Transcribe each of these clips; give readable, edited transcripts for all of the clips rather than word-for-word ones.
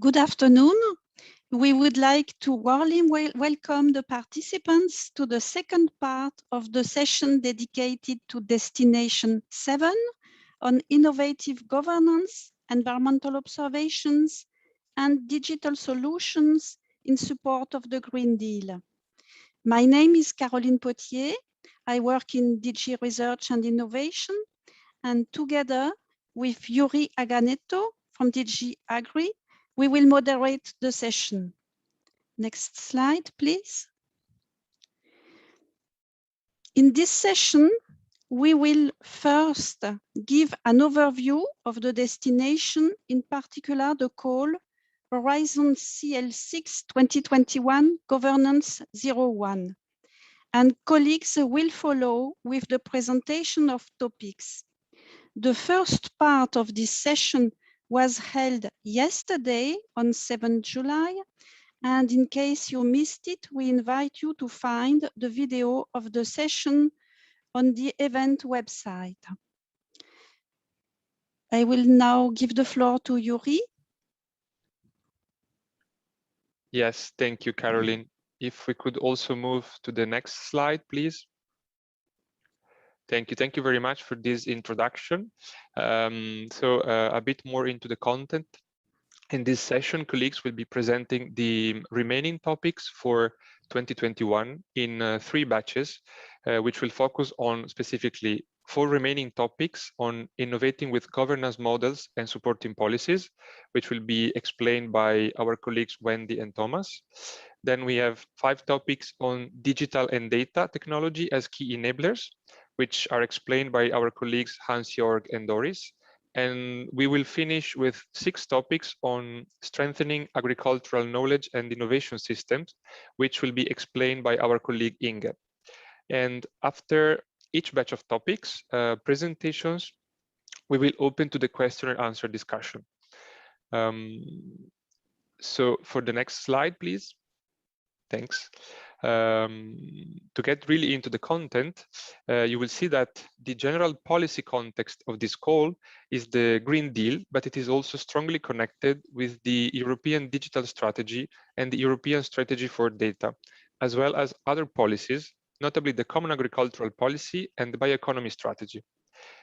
Good afternoon. We would like to warmly welcome the participants to the second part of the session dedicated to Destination 7 on innovative governance, environmental observations, and digital solutions in support of the Green Deal. My name is Caroline Potier. I work in DG Research and Innovation, and together with Yuri Aganeto from DG Agri, we will moderate the session. Next slide, please. In this session, we will first give an overview of the destination, in particular the call Horizon CL6 2021 Governance 01. And colleagues will follow with the presentation of topics. The first part of this session was held yesterday on 7 July. And in case you missed it, we invite you to find the video of the session on the event website. I will now give the floor to Yuri. Yes, thank you, Caroline. If we could also move to the next slide, please. Thank you very much for this introduction. A bit more into the content. In this session, colleagues will be presenting the remaining topics for 2021 in 3 batches, which will focus on specifically 4 remaining topics on innovating with governance models and supporting policies, which will be explained by our colleagues Wendy and Thomas. Then we have 5 topics on digital and data technology as key enablers, which are explained by our colleagues Hans-Jörg and Doris. And we will finish with 6 topics on strengthening agricultural knowledge and innovation systems, which will be explained by our colleague Inge. And after each batch of topics, presentations, we will open to the question and answer discussion. So for the next slide, please. Thanks. To get really into the content, you will see that the general policy context of this call is the Green Deal, but it is also strongly connected with the European Digital Strategy and the European Strategy for Data, as well as other policies, notably the Common Agricultural Policy and the Bioeconomy Strategy.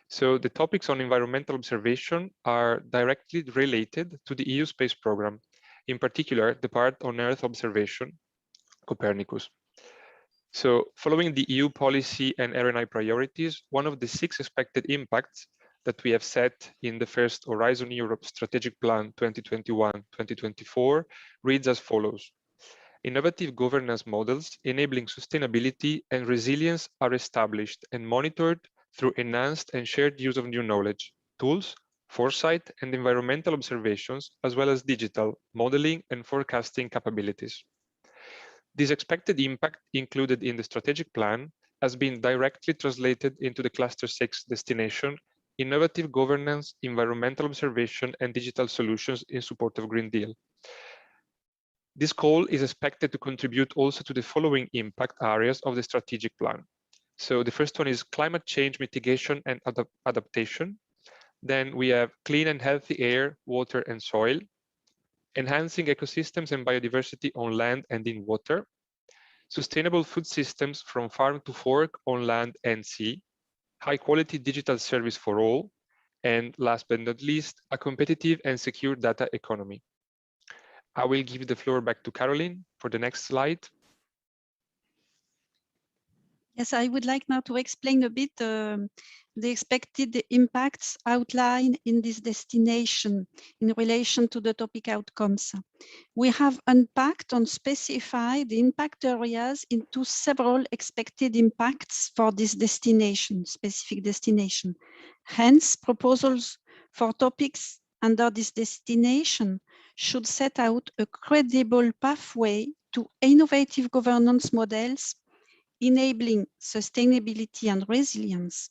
So the topics on environmental observation are directly related to the EU Space Programme, in particular the part on Earth observation, Copernicus. So following the EU policy and RNI priorities, one of the 6 expected impacts that we have set in the first Horizon Europe Strategic Plan 2021-2024 reads as follows. Innovative governance models enabling sustainability and resilience are established and monitored through enhanced and shared use of new knowledge, tools, foresight, and environmental observations, as well as digital, modeling, and forecasting capabilities. This expected impact included in the strategic plan has been directly translated into the Cluster 6 destination, innovative governance, environmental observation, and digital solutions in support of Green Deal. This call is expected to contribute also to the following impact areas of the strategic plan. So the first one is climate change mitigation and adaptation. Then we have clean and healthy air, water, and soil. Enhancing ecosystems and biodiversity on land and in water, sustainable food systems from farm to fork on land and sea, high quality digital service for all, and last but not least, a competitive and secure data economy. I will give the floor back to Caroline for the next slide. Yes, I would like now to explain a bit the expected impacts outlined in this destination in relation to the topic outcomes. We have unpacked and specified the impact areas into several expected impacts for this destination, specific destination. Hence, proposals for topics under this destination should set out a credible pathway to innovative governance models enabling sustainability and resilience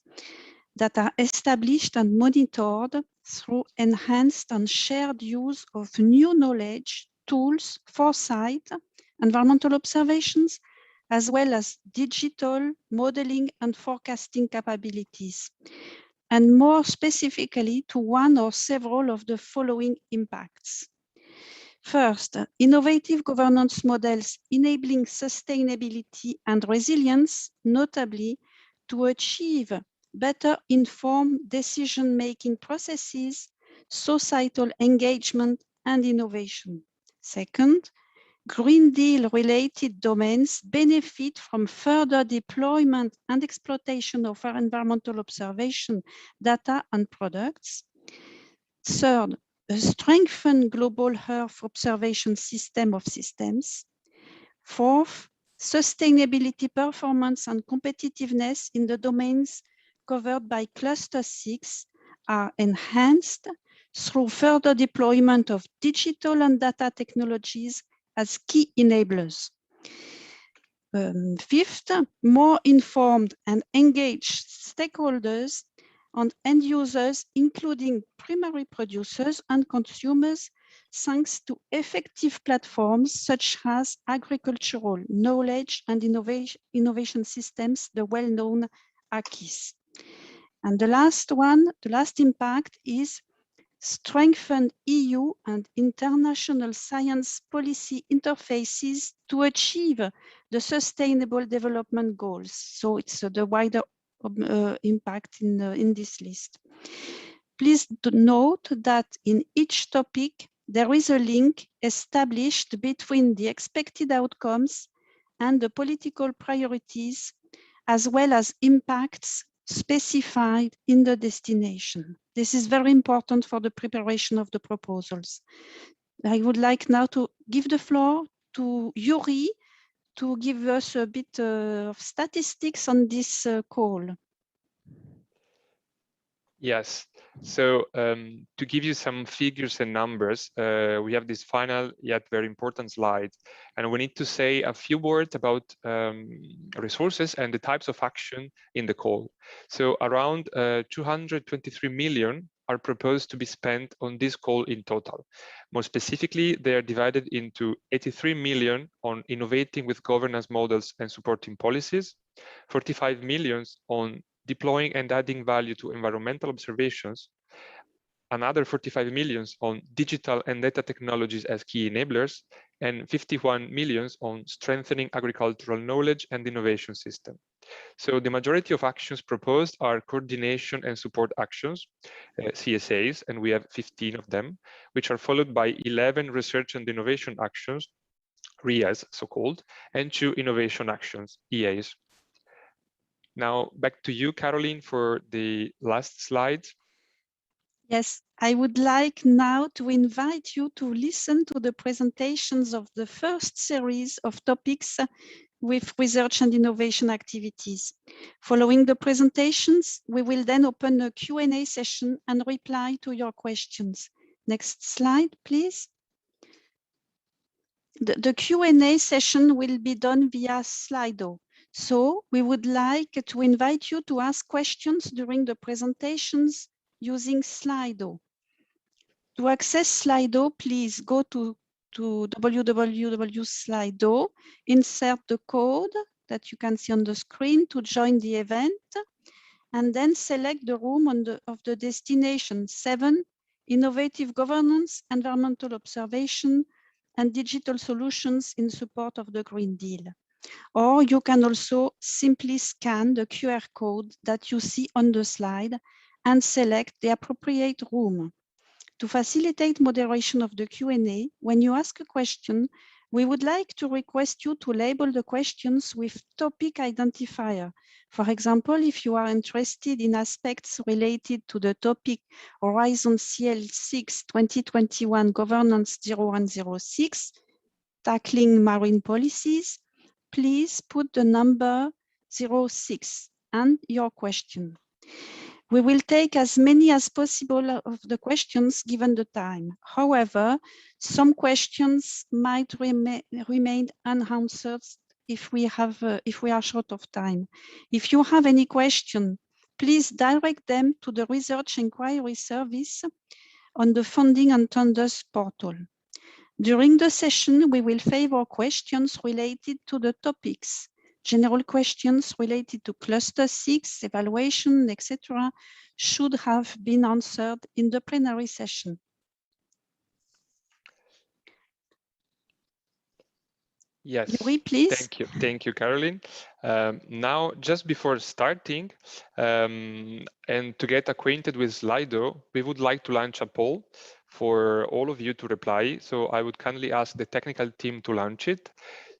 that are established and monitored through enhanced and shared use of new knowledge, tools, foresight, environmental observations, as well as digital modeling and forecasting capabilities, and more specifically to one or several of the following impacts. First, innovative governance models enabling sustainability and resilience, notably to achieve better informed decision-making processes, societal engagement, and innovation. Second, Green Deal-related domains benefit from further deployment and exploitation of our environmental observation data and products. Third, a strengthened global Earth observation system of systems. Fourth, sustainability, performance, and competitiveness in the domains covered by Cluster 6 are enhanced through further deployment of digital and data technologies as key enablers. Fifth, more informed and engaged stakeholders and end users, including primary producers and consumers, thanks to effective platforms such as agricultural knowledge and innovation systems, the well-known AKIS. And the last impact is strengthen EU and international science policy interfaces to achieve the Sustainable Development Goals. So it's the wider impact in this list. Please note that in each topic, there is a link established between the expected outcomes and the political priorities, as well as impacts specified in the destination. This is very important for the preparation of the proposals. I would like now to give the floor to Yuri to give us a bit of statistics on this call. Yes, so to give you some figures and numbers, we have this final yet very important slide, and we need to say a few words about resources and the types of action in the call. So around 223 million are proposed to be spent on this call in total. More specifically, they are divided into 83 million on innovating with governance models and supporting policies, 45 million on deploying and adding value to environmental observations, another 45 millions on digital and data technologies as key enablers, and 51 millions on strengthening agricultural knowledge and innovation system. So the majority of actions proposed are coordination and support actions, CSAs, and we have 15 of them, which are followed by 11 research and innovation actions, RIAs so-called, and 2 innovation actions, EAs. Now back to you, Caroline, for the last slide. Yes, I would like now to invite you to listen to the presentations of the first series of topics with research and innovation activities. Following the presentations, we will then open a Q&A session and reply to your questions. Next slide, please. The Q&A session will be done via Slido. So we would like to invite you to ask questions during the presentations using Slido. To access Slido, please go to www.slido, insert the code that you can see on the screen to join the event, and then select the room of the destination 7, Innovative Governance, Environmental Observation, and Digital Solutions in Support of the Green Deal. Or you can also simply scan the QR code that you see on the slide and select the appropriate room. To facilitate moderation of the Q&A, when you ask a question, we would like to request you to label the questions with topic identifier. For example, if you are interested in aspects related to the topic Horizon CL6 2021 Governance 0106, tackling marine policies, please put the number 06 and your question. We will take as many as possible of the questions given the time. However, some questions might remain unanswered if we are short of time. If you have any question, please direct them to the Research Inquiry Service on the Funding and Tenders portal. During the session, we will favor questions related to the topics. General questions related to Cluster 6, evaluation, etc. should have been answered in the plenary session. Yes, Yuri, please. thank you, Caroline. Now, just before starting, and to get acquainted with Slido, we would like to launch a poll for all of you to reply. So I would kindly ask the technical team to launch it.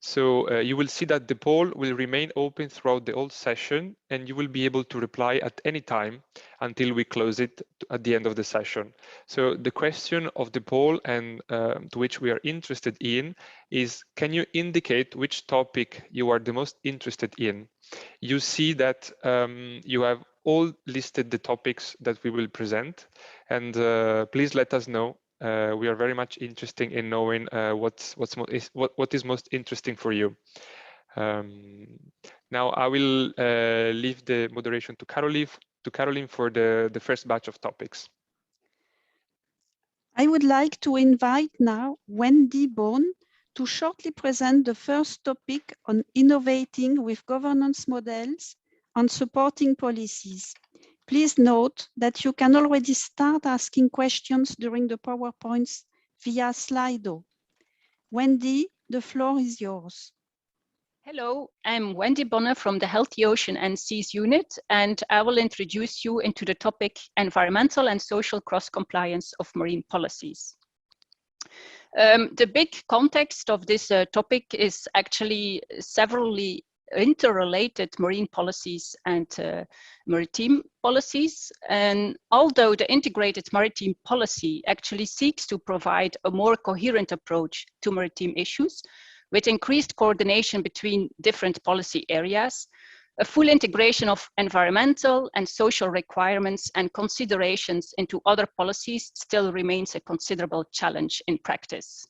So you will see that the poll will remain open throughout the whole session, and you will be able to reply at any time until we close it at the end of the session. So the question of the poll and to which we are interested in is, can you indicate which topic you are the most interested in? You see that you have all listed the topics that we will present, and please let us know. We are very much interested in knowing what is most interesting for you. Now I will leave the moderation to Caroline for the first batch of topics. I would like to invite now Wendy Bone to shortly present the first topic on innovating with governance models on supporting policies. Please note that you can already start asking questions during the PowerPoints via Slido. Wendy, the floor is yours. Hello, I'm Wendy Bonner from the Healthy Ocean and Seas Unit, and I will introduce you into the topic environmental and social cross-compliance of marine policies. The big context of this topic is actually severally interrelated marine policies and maritime policies. And although the integrated maritime policy actually seeks to provide a more coherent approach to maritime issues, with increased coordination between different policy areas, a full integration of environmental and social requirements and considerations into other policies still remains a considerable challenge in practice.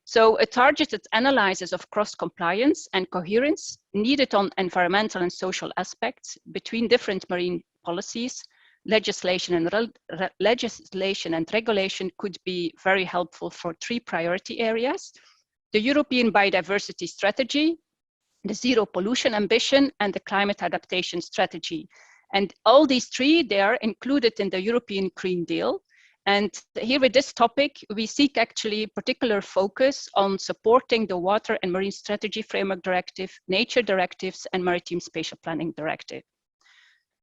So a targeted analysis of cross-compliance and coherence needed on environmental and social aspects between different marine policies, legislation and regulation could be very helpful for three priority areas: the European Biodiversity Strategy, the Zero Pollution Ambition, and the Climate Adaptation Strategy. And all these three, they are included in the European Green Deal. And here with this topic, we seek actually particular focus on supporting the Water and Marine Strategy Framework Directive, Nature Directives, and Maritime Spatial Planning Directive.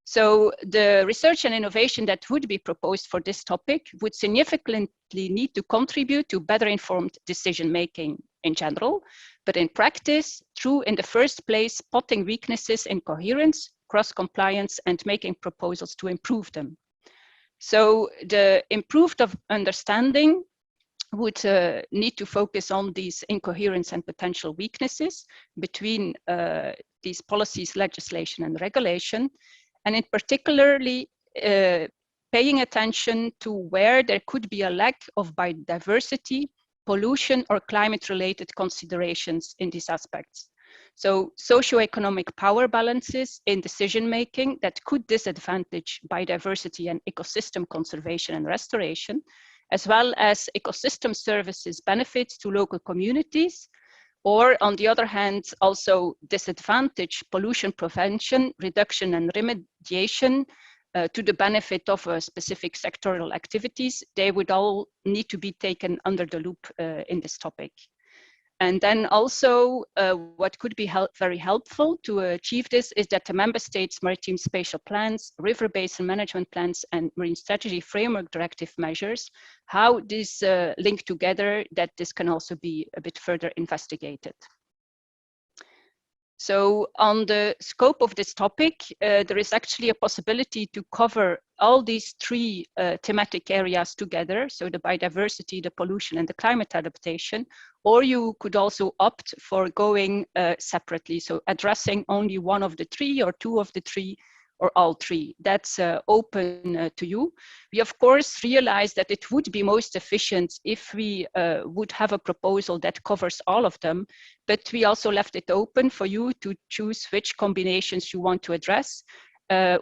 So the research and innovation that would be proposed for this topic would significantly need to contribute to better informed decision-making in general, but in practice, through in the first place, spotting weaknesses in coherence, cross-compliance, and making proposals to improve them. So the improved understanding would need to focus on these incoherence and potential weaknesses between these policies, legislation, and regulation, and in particularly paying attention to where there could be a lack of biodiversity, pollution, or climate-related considerations in these aspects. So socioeconomic power balances in decision-making that could disadvantage biodiversity and ecosystem conservation and restoration, as well as ecosystem services benefits to local communities, or on the other hand, also disadvantage pollution prevention, reduction, and remediation to the benefit of specific sectoral activities. They would all need to be taken under the loop in this topic. And then also what could be very helpful to achieve this is that the member states' maritime spatial plans, river basin management plans, and marine strategy framework directive measures, how these link together, that this can also be a bit further investigated. So on the scope of this topic, there is actually a possibility to cover all these three thematic areas together, so the biodiversity, the pollution, and the climate adaptation, or you could also opt for going separately, so addressing only one of the three or two of the three or all three. That's open to you. We of course realize that it would be most efficient if we would have a proposal that covers all of them, but we also left it open for you to choose which combinations you want to address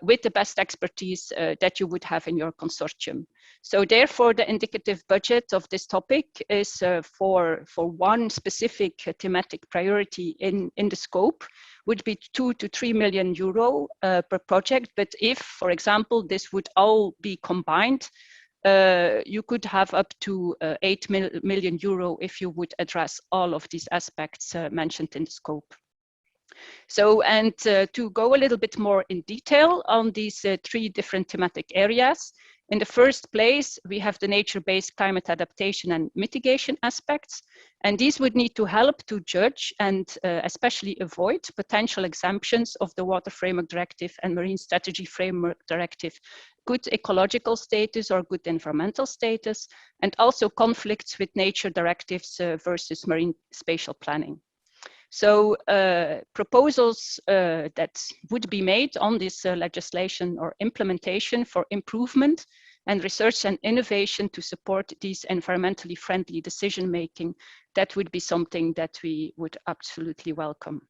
with the best expertise that you would have in your consortium. So therefore, the indicative budget of this topic is for one specific thematic priority in the scope would be 2 to 3 million euro per project. But if, for example, this would all be combined, you could have up to 8 million euro if you would address all of these aspects mentioned in the scope. So, and to go a little bit more in detail on these 3 different thematic areas, in the first place, we have the nature-based climate adaptation and mitigation aspects, and these would need to help to judge and especially avoid potential exemptions of the Water Framework Directive and Marine Strategy Framework Directive, good ecological status or good environmental status, and also conflicts with nature directives versus marine spatial planning. So proposals that would be made on this legislation or implementation for improvement and research and innovation to support these environmentally friendly decision making, that would be something that we would absolutely welcome.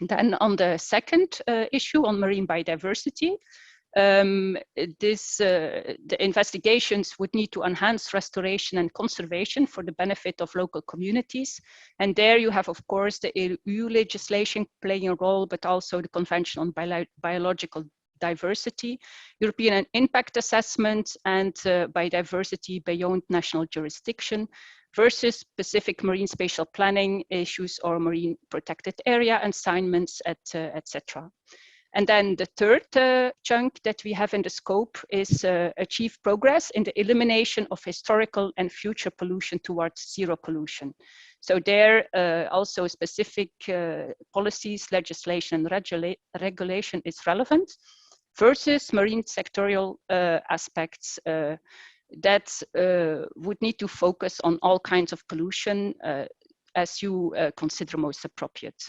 Then on the second issue on marine biodiversity, the investigations would need to enhance restoration and conservation for the benefit of local communities. And there you have, of course, the EU legislation playing a role, but also the Convention on Biological Diversity, European Impact Assessment, and biodiversity beyond national jurisdiction versus specific marine spatial planning issues or marine protected area assignments, etc. And then the third chunk that we have in the scope is achieve progress in the elimination of historical and future pollution towards zero pollution. So there also specific policies, legislation, and regulation is relevant versus marine sectorial aspects that would need to focus on all kinds of pollution as you consider most appropriate.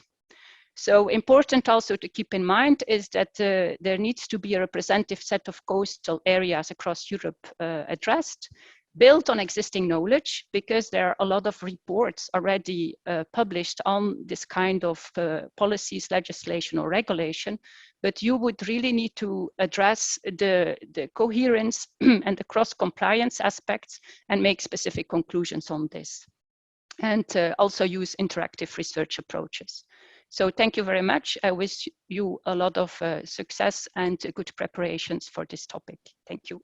So important also to keep in mind is that there needs to be a representative set of coastal areas across Europe addressed, built on existing knowledge, because there are a lot of reports already published on this kind of policies, legislation or regulation, but you would really need to address the coherence and the cross-compliance aspects and make specific conclusions on this. And also use interactive research approaches. So thank you very much. I wish you a lot of success and good preparations for this topic. Thank you.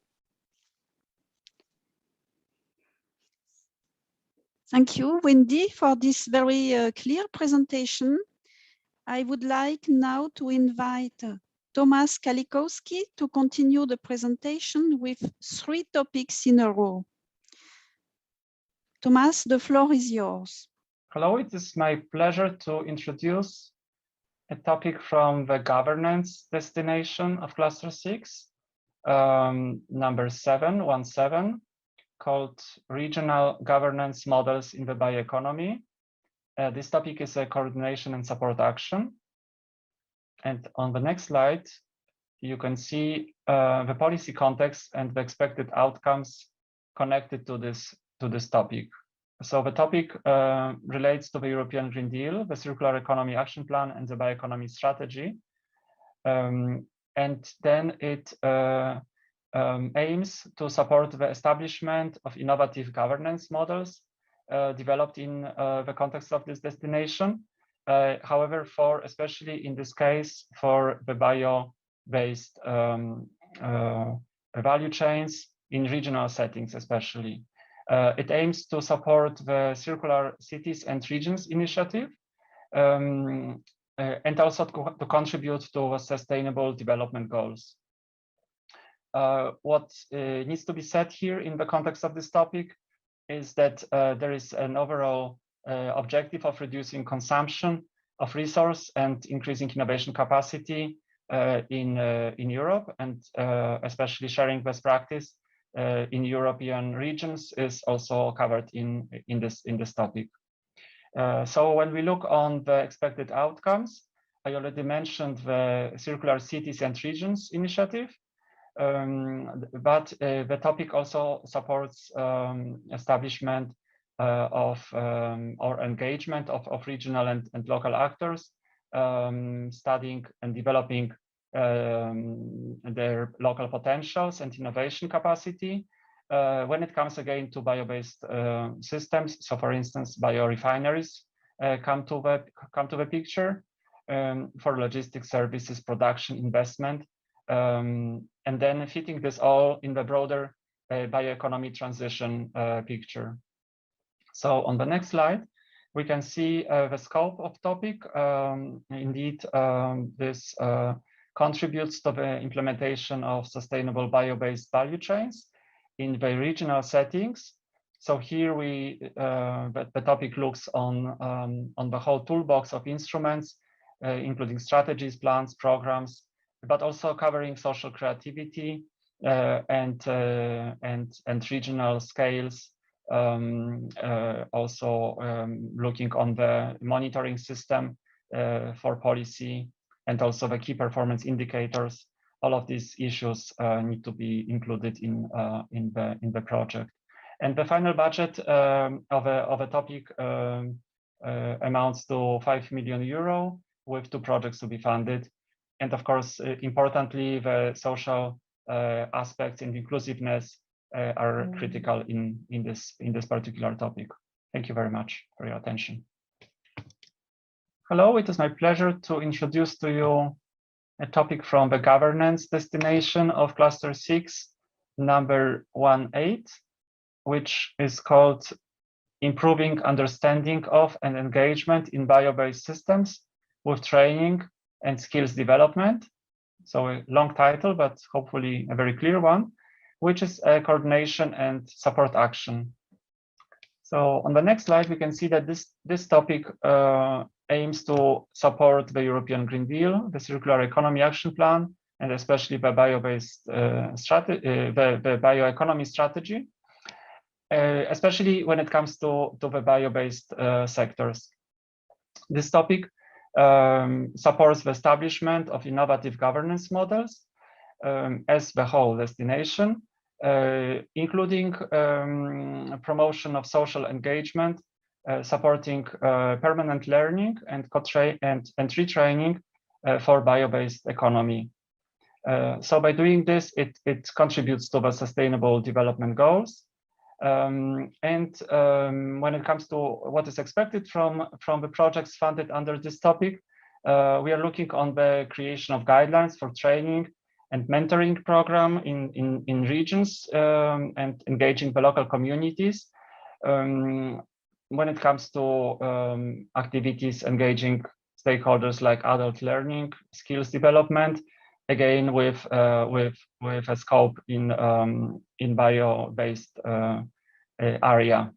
Thank you, Wendy, for this very clear presentation. I would like now to invite Tomasz Kalikowski to continue the presentation with 3 topics in a row. Tomasz, the floor is yours. Hello, it is my pleasure to introduce a topic from the governance destination of Cluster 6, number 717, called Regional Governance Models in the Bioeconomy. This topic is a coordination and support action. And on the next slide, you can see the policy context and the expected outcomes connected to this topic. So the topic relates to the European Green Deal, the Circular Economy Action Plan, and the Bioeconomy Strategy. And then it aims to support the establishment of innovative governance models developed in the context of this destination. However, especially in this case, for the bio-based value chains in regional settings, especially. It aims to support the Circular Cities and Regions initiative and also to contribute to sustainable development goals. What needs to be said here in the context of this topic is that there is an overall objective of reducing consumption of resource and increasing innovation capacity in Europe, and especially sharing best practice in European regions is also covered in this topic. So when we look on the expected outcomes, I already mentioned the Circular Cities and Regions initiative, but the topic also supports establishment of or engagement of regional and local actors, studying and developing their local potentials and innovation capacity when it comes again to bio-based systems. So for instance, biorefineries come to the picture for logistics services, production, investment, and then fitting this all in the broader bioeconomy transition picture. So on the next slide, we can see the scope of topic. Indeed, this contributes to the implementation of sustainable bio-based value chains in the regional settings. So here the topic looks on the whole toolbox of instruments, including strategies, plans, programs, but also covering social creativity and regional scales. Also looking on the monitoring system for policy and also the key performance indicators. All of these issues need to be included in the project. And the final budget of a topic amounts to €5 million with 2 projects to be funded. And of course, importantly, the social aspects and inclusiveness are critical in this particular topic. Thank you very much for your attention. Hello, it is my pleasure to introduce to you a topic from the governance destination of Cluster 6, number 18, which is called Improving Understanding of and Engagement in Bio-Based Systems with Training and Skills Development. So a long title, but hopefully a very clear one, which is a coordination and support action. So on the next slide, we can see that this topic aims to support the European Green Deal, the Circular Economy Action Plan, and especially the bio-based strategy, the bioeconomy strategy, especially when it comes to the bio-based sectors. This topic supports the establishment of innovative governance models as the whole destination, including promotion of social engagement, supporting permanent learning and retraining for bio-based economy. So by doing this, it contributes to the sustainable development goals. And when it comes to what is expected from the projects funded under this topic, we are looking on the creation of guidelines for training and mentoring program in regions and engaging the local communities. When it comes to activities engaging stakeholders like adult learning, skills development, again with a scope in bio-based area.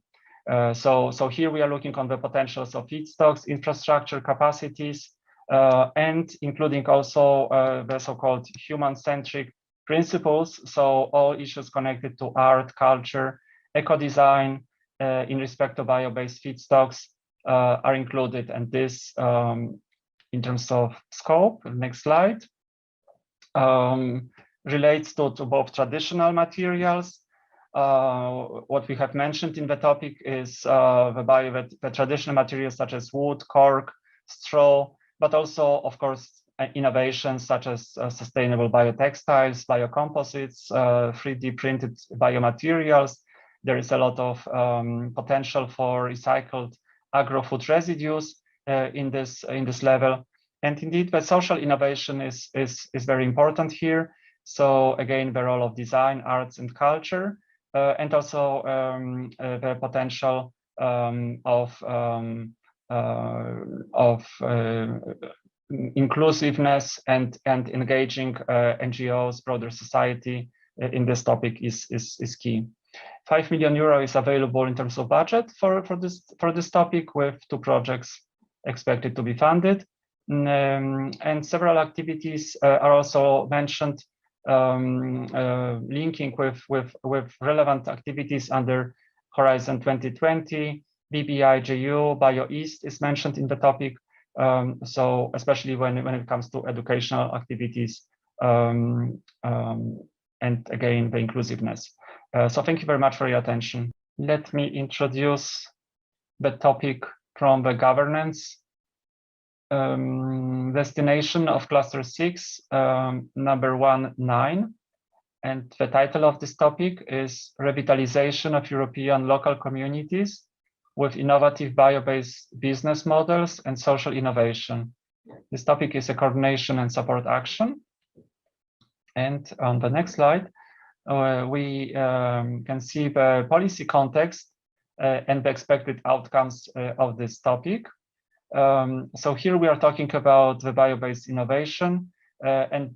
So here we are looking on the potentials of feedstocks, infrastructure, capacities, and including also the so-called human-centric principles. So all issues connected to art, culture, eco-design in respect to bio-based feedstocks are included. And this, in terms of scope, next slide, relates to both traditional materials. What we have mentioned in the topic is the traditional materials such as wood, cork, straw, but also, of course, innovations such as sustainable biotextiles, biocomposites, 3D printed biomaterials. There is a lot of potential for recycled agro-food residues in this level. And indeed, the social innovation is very important here. So again, the role of design, arts, and culture, and also the potential of inclusiveness and engaging NGOs, broader society in this topic is key. €5 million is available in terms of budget for this topic, with 2 projects expected to be funded. And several activities are also mentioned, linking with relevant activities under Horizon 2020, BBIJU, BioEast is mentioned in the topic. So especially when it comes to educational activities and again, the inclusiveness. So thank you very much for your attention. Let me introduce the topic from the governance destination of Cluster 6, number 19. And the title of this topic is Revitalization of European Local Communities with Innovative Bio-Based Business Models and Social Innovation. This topic is a coordination and support action. And on the next slide, we can see the policy context and the expected outcomes of this topic. So here we are talking about the bio-based innovation and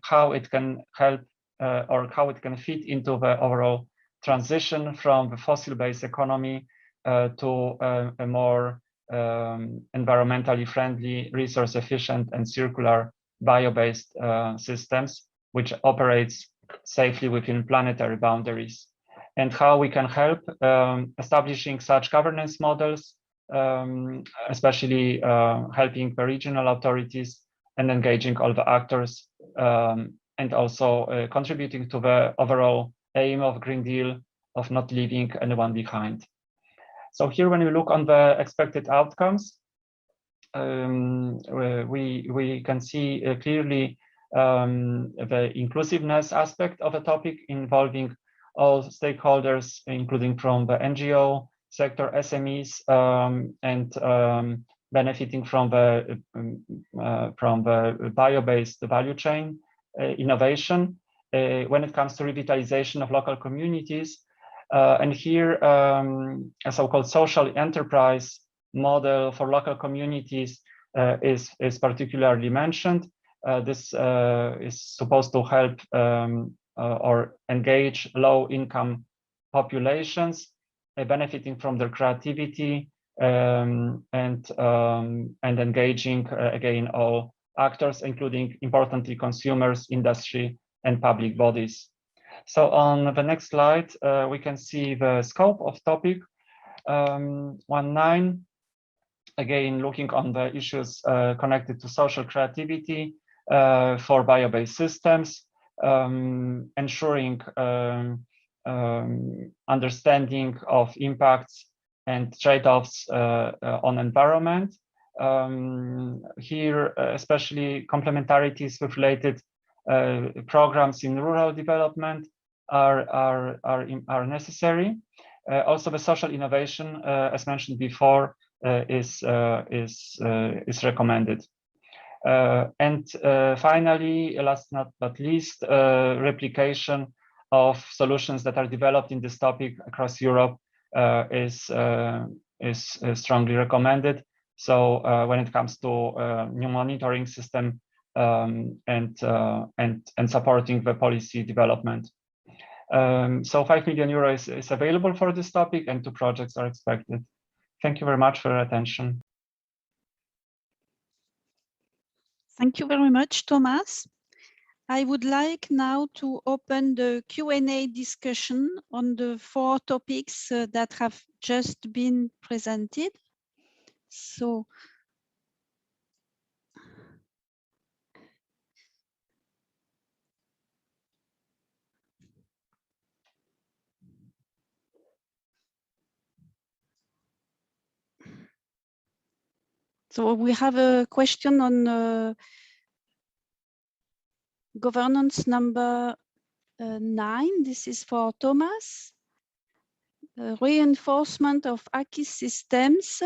how it can help or how it can fit into the overall transition from the fossil-based economy to a more environmentally friendly, resource-efficient, and circular bio-based systems, which operates safely within planetary boundaries, and how we can help establishing such governance models, especially helping the regional authorities and engaging all the actors, and also contributing to the overall aim of Green Deal of not leaving anyone behind. So here, when we look on the expected outcomes, we can see clearly the inclusiveness aspect of a topic involving all stakeholders, including from the NGO sector, SMEs, and benefiting from the bio-based value chain innovation when it comes to revitalization of local communities. And here, a so-called social enterprise model for local communities is particularly mentioned. This is supposed to help or engage low-income populations, benefiting from their creativity and engaging again all actors, including importantly consumers, industry, and public bodies. So on the next slide, we can see the scope of topic 1.9. Again, looking on the issues connected to social creativity for bio-based systems, ensuring understanding of impacts and trade-offs on environment. Here, especially complementarities with related programs in rural development are necessary. Also, the social innovation, as mentioned before, is recommended. And finally, last not least, replication of solutions that are developed in this topic across Europe is strongly recommended. So when it comes to new monitoring system and supporting the policy development. So 5 million euros is available for this topic, and 2 projects are expected. Thank you very much for your attention. Thank you very much, Thomas. I would like now to open the Q&A discussion on the 4 topics that have just been presented. So, we have a question on governance number 9. This is for Thomas. Reinforcement of ACIS systems.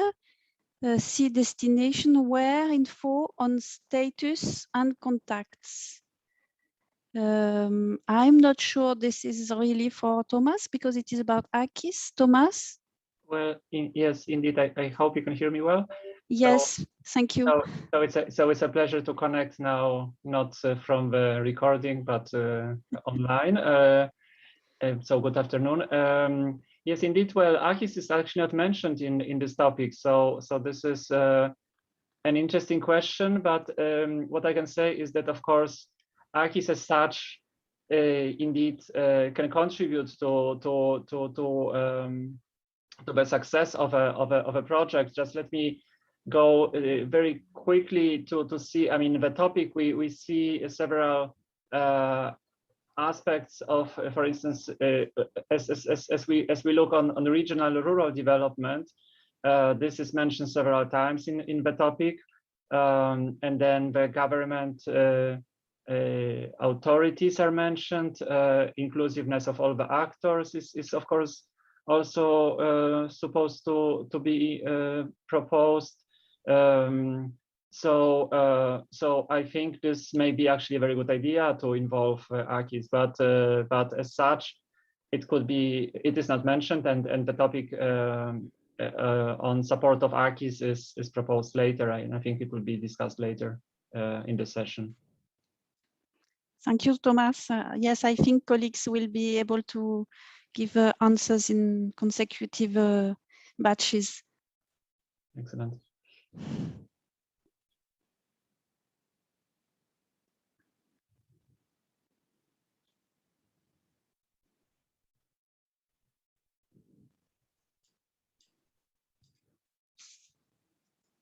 See destination where info on status and contacts. I'm not sure this is really for Thomas because it is about ACIS. Thomas? Well, yes, indeed. I hope you can hear me well. Yes, thank you. So it's a pleasure to connect now, not from the recording, but online. So good afternoon. Yes, indeed. Well, ACIS is actually not mentioned in this topic. So this is an interesting question. But what I can say is that, of course, ACIS as such indeed can contribute to the success of a project. Just let me go very quickly to see. I mean, the topic we see several aspects of, for instance, as we look on regional rural development. This is mentioned several times in the topic, and then the government authorities are mentioned. Inclusiveness of all the actors is of course also supposed to be proposed. So I think this may be actually a very good idea to involve ARCIS, but as such, it is not mentioned, and the topic on support of ARCIS is proposed later, and I think it will be discussed later in the session. Thank you, Thomas. Yes, I think colleagues will be able to give answers in consecutive batches. Excellent.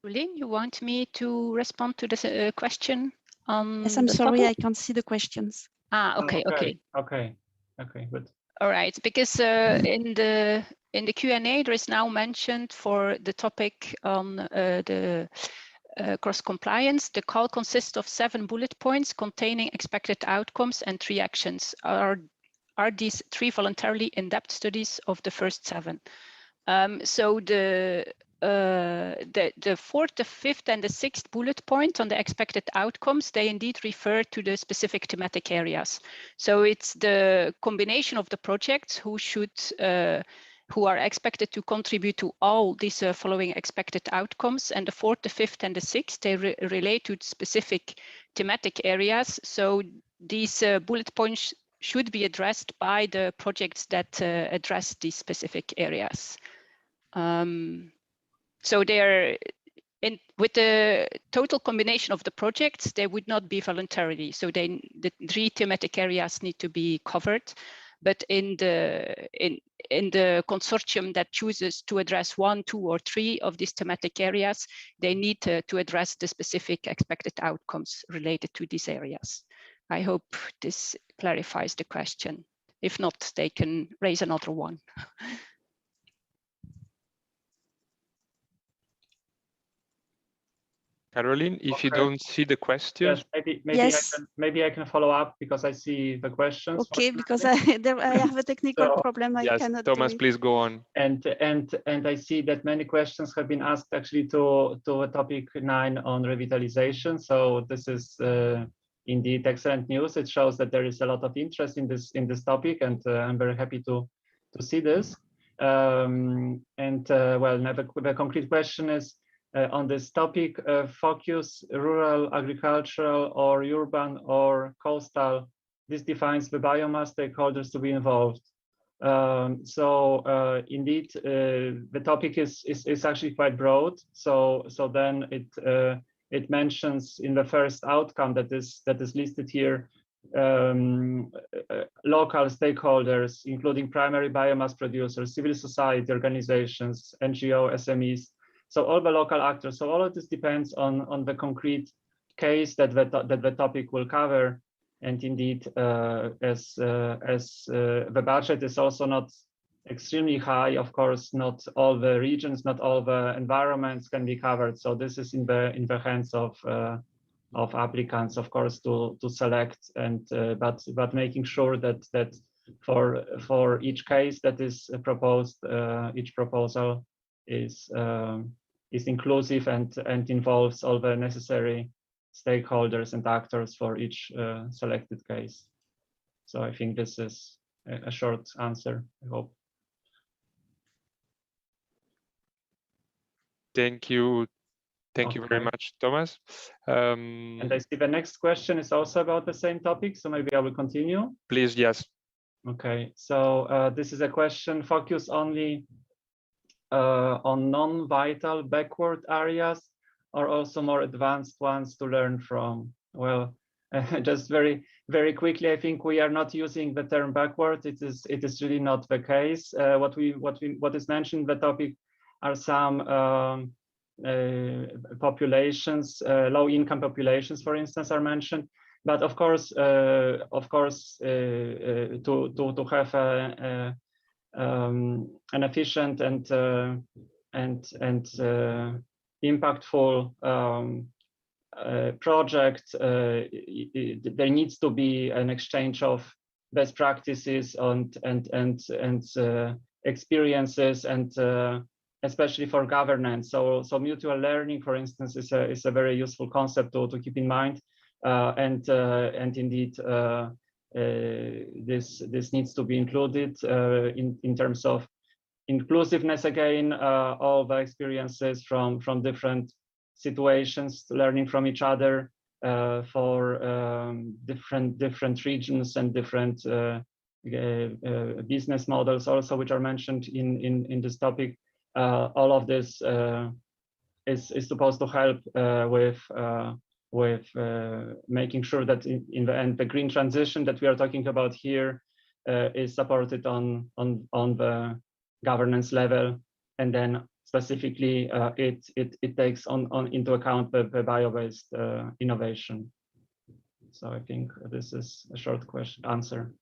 Pauline, you want me to respond to this question? Yes, I'm the sorry, topic? I can't see the questions. Okay, Okay, good. All right, because in the Q&A, there is now mentioned for the topic on the cross compliance, the call consists of 7 bullet points containing expected outcomes and 3 actions. Are these 3 voluntarily in-depth studies of the first 7? So the 4th, the 5th, and the 6th bullet point on the expected outcomes, they indeed refer to the specific thematic areas. So it's the combination of the projects who are expected to contribute to all these following expected outcomes. And the 4th, the 5th, and the 6th, they relate to specific thematic areas. So these bullet points should be addressed by the projects that address these specific areas. So they're with the total combination of the projects, they would not be voluntarily. So the 3 thematic areas need to be covered. But in the consortium that chooses to address 1, 2, or 3 of these thematic areas, they need to address the specific expected outcomes related to these areas. I hope this clarifies the question. If not, they can raise another one. Caroline, if you Okay. don't see the question. Yes, maybe I can follow up because I see the questions. Okay, because I have a technical problem. I cannot Thomas, do it. please go on. And I see that many questions have been asked actually to topic 9 on revitalization. So this is indeed excellent news. It shows that there is a lot of interest in this topic, and I'm very happy to see this. Well, the concrete question is on this topic: focus rural, agricultural, or urban, or coastal. This defines the biomass stakeholders to be involved. Indeed, the topic is actually quite broad. So then it mentions in the first outcome that is listed here, local stakeholders, including primary biomass producers, civil society organizations, NGO, SMEs. So all the local actors. So all of this depends on the concrete case that the topic will cover. And indeed, as the budget is also not extremely high, of course, not all the regions, not all the environments can be covered. So this is in the hands of applicants, of course, to select, and but making sure that for each case that is proposed, each proposal is inclusive and involves all the necessary stakeholders and actors for each selected case. So I think this is a short answer, I hope. Thank you. Thank you very much, Thomas. And I see the next question is also about the same topic, so maybe I will continue. Please, yes. Okay, so this is a question focused only on non-vital backward areas, or also more advanced ones to learn from? Well, just very quickly, I think we are not using the term backward. It is really not the case. What is mentioned in the topic are some populations, low-income populations, for instance, are mentioned. But of course, to have an efficient and impactful project, there needs to be an exchange of best practices and experiences, and especially for governance. So mutual learning, for instance, is a very useful concept to keep in mind. And indeed, this needs to be included in terms of inclusiveness. Again, all the experiences from different situations, learning from each other for different regions and different business models also, which are mentioned in this topic. All of this is supposed to help with making sure that in the end the green transition that we are talking about here is supported on the governance level, and then specifically it takes into account the bio-based innovation. So I think this is a short answer.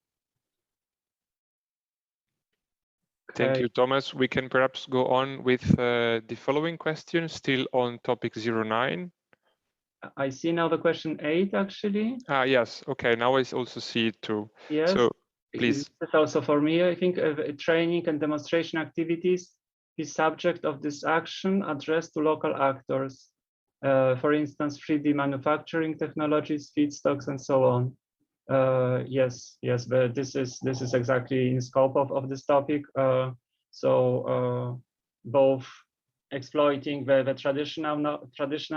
Thank you, Thomas. We can perhaps go on with the following question, still on topic 09. I see now the question 8, actually. Yes, okay, now I also see it too. Yes, so please. It's also for me, I think training and demonstration activities is subject of this action addressed to local actors. For instance, 3D manufacturing technologies, feedstocks, and so on. Yes, but this is exactly in scope of this topic. So both exploiting the traditional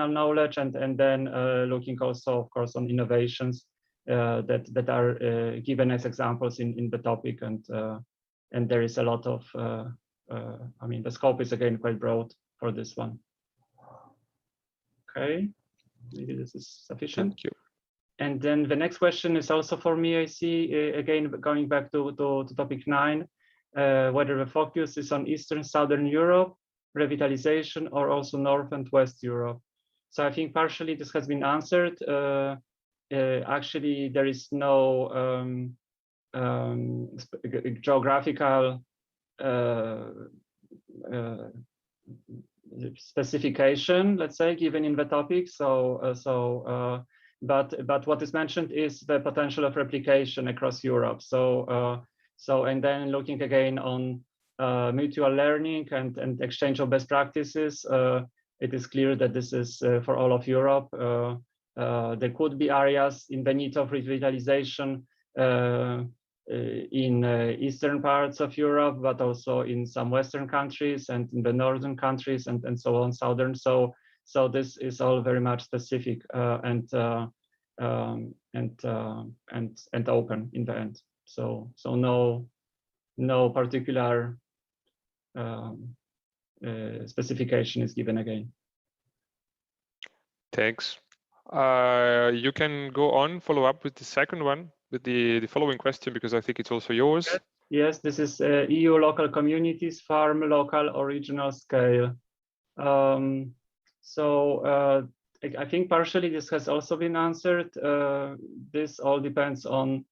knowledge and then looking also, of course, on innovations that are given as examples in the topic, and there is a lot of I mean, the scope is again quite broad for this one. Okay, maybe this is sufficient. Thank you. And then the next question is also for me. I see again going back to topic 9, whether the focus is on Eastern Southern Europe, revitalization, or also North and West Europe. So I think partially this has been answered. Actually, there is no geographical specification, let's say, given in the topic. But what is mentioned is the potential of replication across Europe. So and then looking again on mutual learning and exchange of best practices, it is clear that this is for all of Europe. There could be areas in the need of revitalization in eastern parts of Europe, but also in some Western countries and in the northern countries and so on, southern. So this is all very much specific and open in the end. So no particular specification is given again. Thanks. You can go on, follow up with the second one, with the following question, because I think it's also yours. Yes, this is EU local communities, farm, local or regional scale. I think partially this has also been answered. This all depends on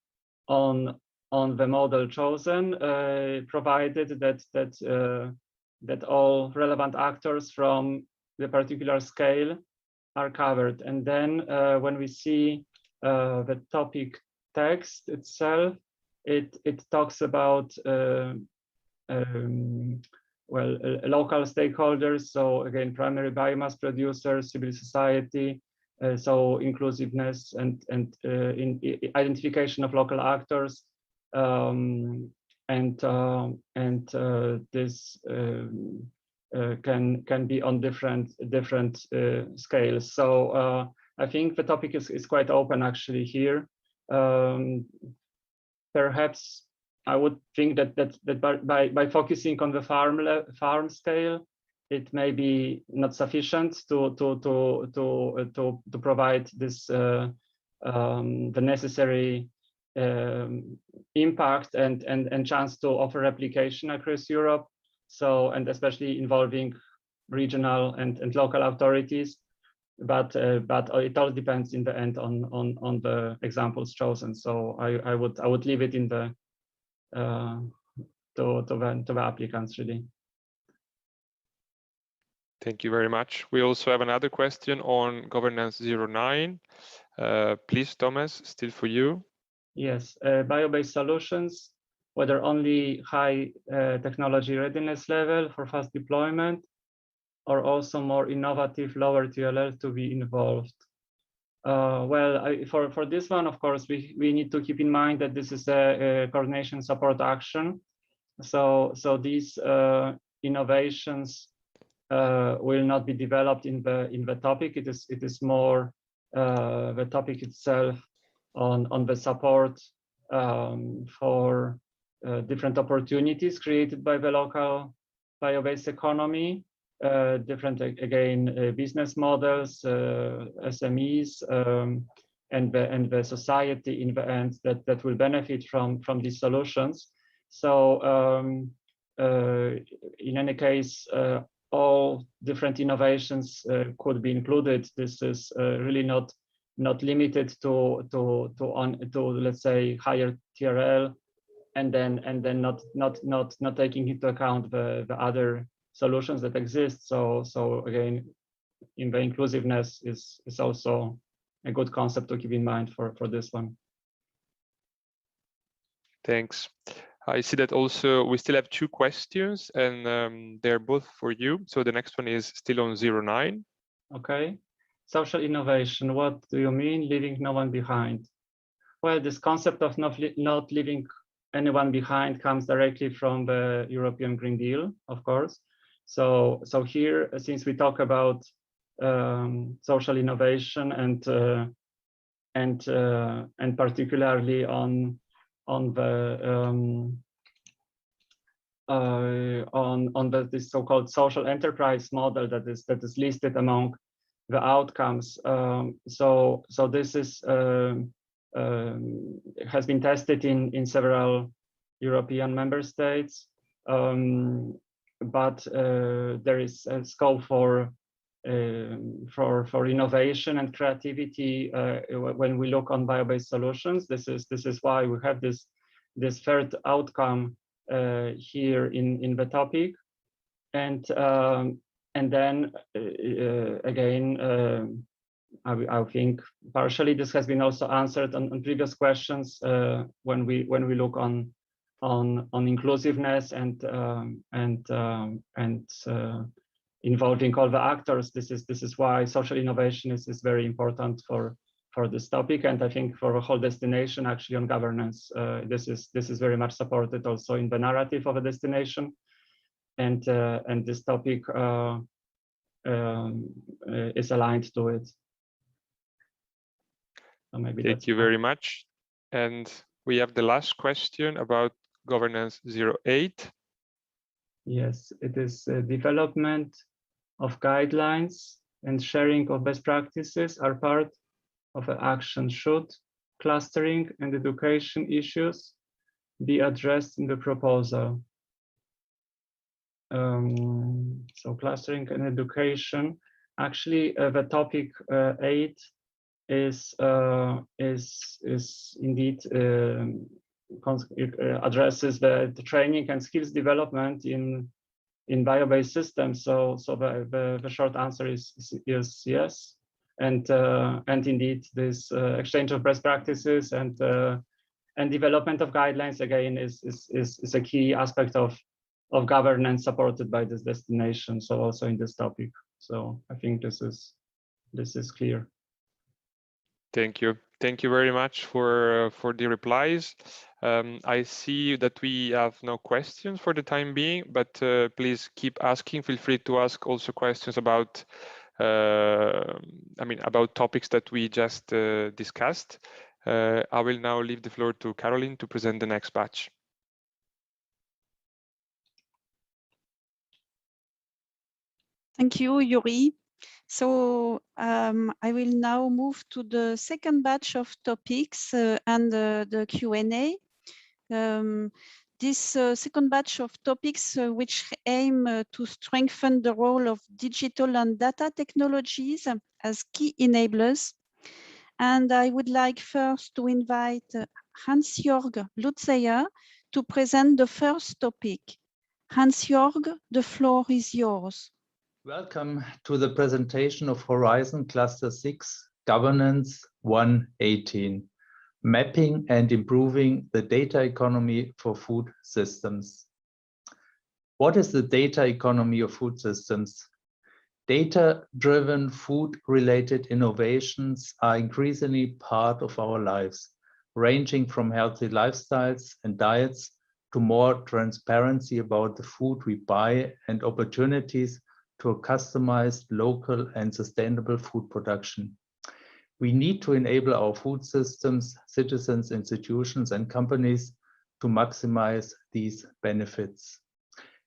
the model chosen, provided that all relevant actors from the particular scale are covered. And then when we see the topic text itself, it talks about local stakeholders. So again, primary biomass producers, civil society, so inclusiveness and in identification of local actors, this can be on different scales. So I think the topic is quite open actually here. Perhaps I would think that by focusing on the farm scale, it may be not sufficient to provide this the necessary impact and chance to offer replication across Europe. So, and especially involving regional and local authorities, but it all depends in the end on the examples chosen. So I would leave it in the to the applicants really. Thank you very much. We also have another question on governance 09. Please, Thomas, still for you. Yes, bio-based solutions. whether only high technology readiness level for fast deployment, or also more innovative lower TLL to be involved. For this one, of course, we need to keep in mind that this is a coordination support action. So these innovations will not be developed in the topic. It is more the topic itself on the support for different opportunities created by the local bio-based economy. Different, again, business models, SMEs, and the society in the end that will benefit from these solutions. So in any case, all different innovations could be included. This is really not limited to let's say higher TRL, and then not taking into account the other solutions that exist. So again, in the inclusiveness is also a good concept to keep in mind for this one. Thanks. I see that also we still have 2 questions, and they're both for you. So the next one is still on 09. Okay. Social innovation, what do you mean leaving no one behind? Well, this concept of not leaving anyone behind comes directly from the European Green Deal, of course. So here, since we talk about social innovation and particularly on this so-called social enterprise model that is listed among the outcomes. So this is has been tested in several European member states. But there is a scope for innovation and creativity when we look on bio-based solutions. This is why we have this third outcome here in the topic, and then again, I think partially this has been also answered on previous questions when we look on inclusiveness and involving all the actors. This is why social innovation is very important for this topic, and I think for a whole destination actually on governance. This is very much supported also in the narrative of a destination, and this topic is aligned to it. So maybe thank you very much. And we have the last question about governance 08. Yes, it is development of guidelines and sharing of best practices are part of an action. Should clustering and education issues be addressed in the proposal? So clustering and education, actually the topic 8 is indeed addresses the training and skills development in bio-based systems. So the short answer is yes, and indeed this exchange of best practices and development of guidelines again is a key aspect of governance supported by this destination. So also in this topic. So I think this is clear. Thank you. Thank you very much for the replies. I see that we have no questions for the time being, but please keep asking. Feel free to ask also questions about, about topics that we just discussed. I will now leave the floor to Caroline to present the next batch. Thank you, Yuri. So I will now move to the second batch of topics and the Q&A. This second batch of topics which aim to strengthen the role of digital and data technologies as key enablers. And I would like first to invite Hans-Jörg Lutzeyer to present the first topic. Hans-Jörg, the floor is yours. Welcome to the presentation of Horizon Cluster 6 Governance 118. mapping and improving the data economy for food systems. What is the data economy of food systems? Data-driven food-related innovations are increasingly part of our lives, ranging from healthy lifestyles and diets to more transparency about the food we buy and opportunities to a customized, local and sustainable food production. We need to enable our food systems, citizens, institutions and companies to maximize these benefits.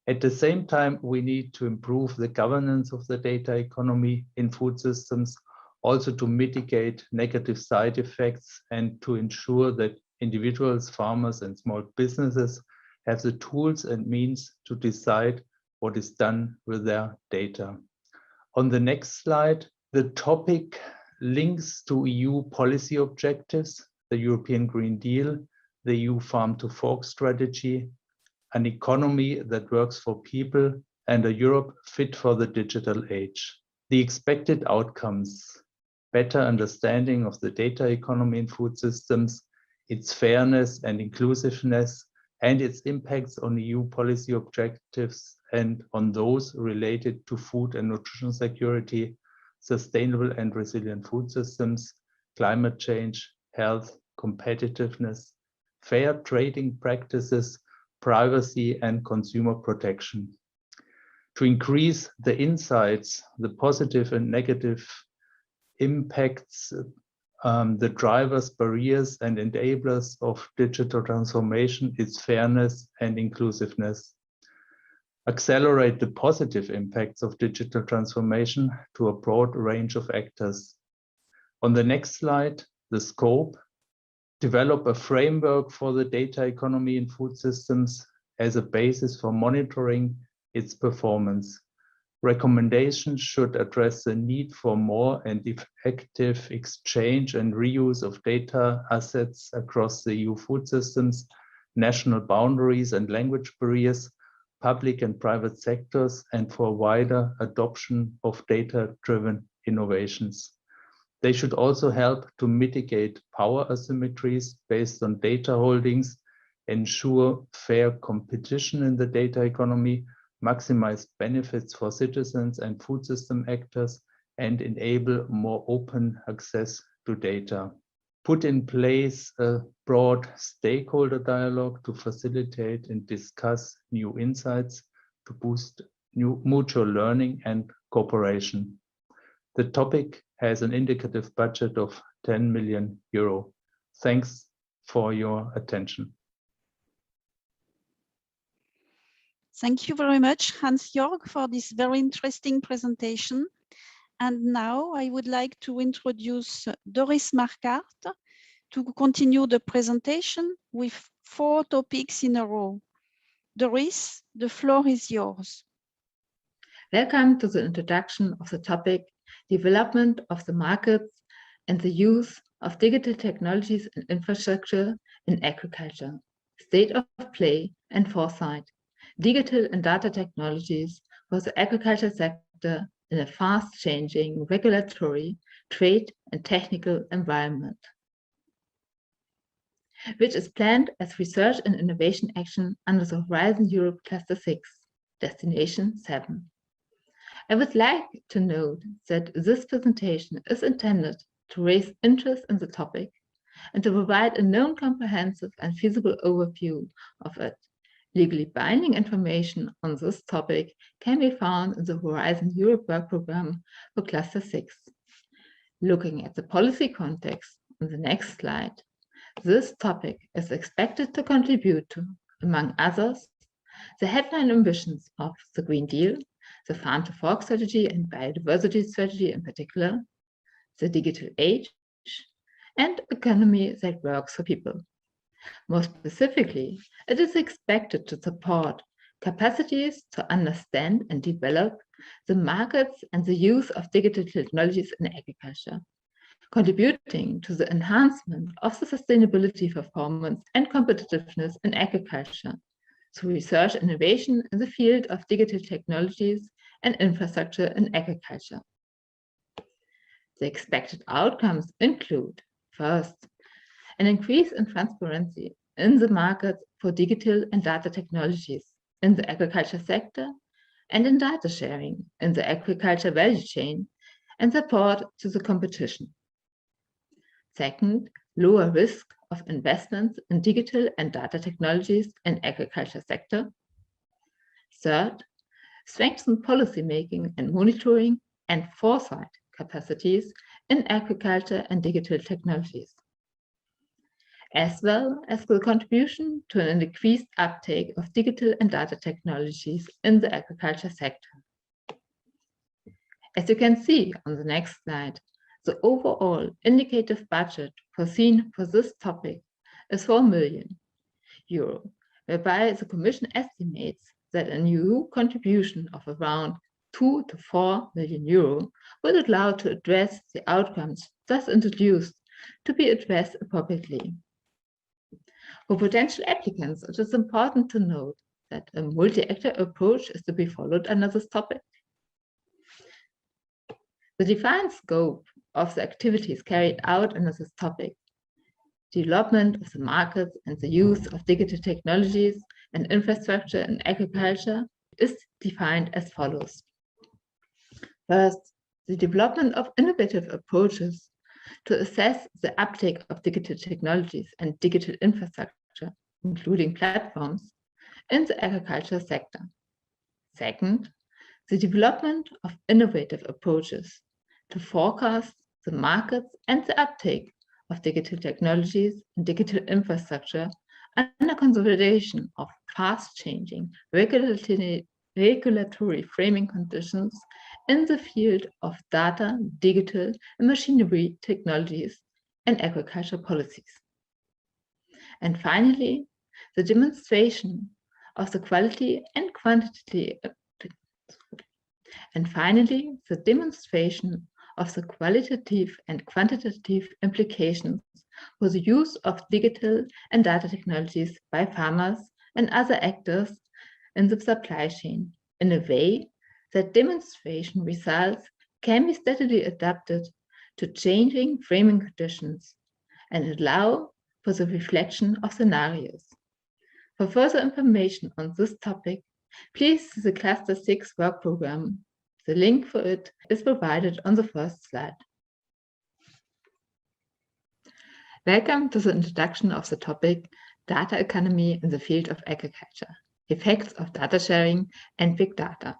At the same time, we need to improve the governance of the data economy in food systems, also to mitigate negative side effects and to ensure that individuals, farmers, and small businesses have the tools and means to decide what is done with their data. On the next slide, the topic links to EU policy objectives, the European Green Deal, the EU Farm to Fork strategy, an economy that works for people, and a Europe fit for the digital age. The expected outcomes: better understanding of the data economy in food systems, its fairness and inclusiveness, and its impacts on EU policy objectives and on those related to food and nutrition security, sustainable and resilient food systems, climate change, health, competitiveness, fair trading practices, privacy and consumer protection. To increase the insights, the positive and negative impacts, the drivers, barriers and enablers of digital transformation, its fairness and inclusiveness. Accelerate the positive impacts of digital transformation to a broad range of actors. On the next slide, the scope. Develop a framework for the data economy in food systems as a basis for monitoring its performance. Recommendations should address the need for more and effective exchange and reuse of data assets across the EU food systems, national boundaries and language barriers, public and private sectors, and for wider adoption of data-driven innovations. They should also help to mitigate power asymmetries based on data holdings, ensure fair competition in the data economy, maximize benefits for citizens and food system actors, and enable more open access to data. Put in place a broad stakeholder dialogue to facilitate and discuss new insights to boost new mutual learning and cooperation. The topic has an indicative budget of 10 million euro. Thanks for your attention. Thank you very much, Hans-Jörg, for this very interesting presentation. And now I would like to introduce Doris Marquardt to continue the presentation with 4 topics in a row. Doris, the floor is yours. Welcome to the introduction of the topic Development of the Markets and the Use of Digital Technologies and Infrastructure in Agriculture, State of Play and Foresight, Digital and Data Technologies for the Agriculture Sector in a fast-changing regulatory, trade and technical environment, which is planned as research and innovation action under the Horizon Europe Cluster 6, Destination 7. I would like to note that this presentation is intended to raise interest in the topic and to provide a known, comprehensive and feasible overview of it. Legally binding information on this topic can be found in the Horizon Europe work program for Cluster 6. Looking at the policy context on the next slide, this topic is expected to contribute to, among others, the headline ambitions of the Green Deal, the Farm to Fork strategy and Biodiversity strategy in particular, the digital age, and economy that works for people. More specifically, it is expected to support capacities to understand and develop the markets and the use of digital technologies in agriculture, contributing to the enhancement of the sustainability performance and competitiveness in agriculture through research and innovation in the field of digital technologies and infrastructure in agriculture. The expected outcomes include, first, an increase in transparency in the market for digital and data technologies in the agriculture sector and in data sharing in the agriculture value chain and support to the competition. Second, lower risk of investments in digital and data technologies in agriculture sector. Third, strengthen policy making and monitoring and foresight capacities in agriculture and digital technologies, as well as the contribution to an increased uptake of digital and data technologies in the agriculture sector. As you can see on the next slide, the overall indicative budget foreseen for this topic is 4 million euro, whereby the Commission estimates that an EU contribution of around 2 to 4 million euro would allow to address the outcomes thus introduced to be addressed appropriately. For potential applicants, it is important to note that a multi-actor approach is to be followed under this topic. The defined scope of the activities carried out under this topic, development of the markets and the use of digital technologies and infrastructure in agriculture is defined as follows. First, the development of innovative approaches to assess the uptake of digital technologies and digital infrastructure, including platforms, in the agriculture sector. Second, the development of innovative approaches to forecast the markets and the uptake of digital technologies and digital infrastructure under consideration of fast-changing regulatory framing conditions in the field of data, digital, and machinery technologies and agriculture policies. And finally, the demonstration of the quality and quantity of the qualitative and quantitative implications for the use of digital and data technologies by farmers and other actors in the supply chain in a way that demonstration results can be steadily adapted to changing framing conditions and allow for the reflection of scenarios. For further information on this topic, please see the Cluster 6 work program. The link for it is provided on the first slide. Welcome to the introduction of the topic Data Economy in the Field of Agriculture, Effects of Data Sharing and Big Data,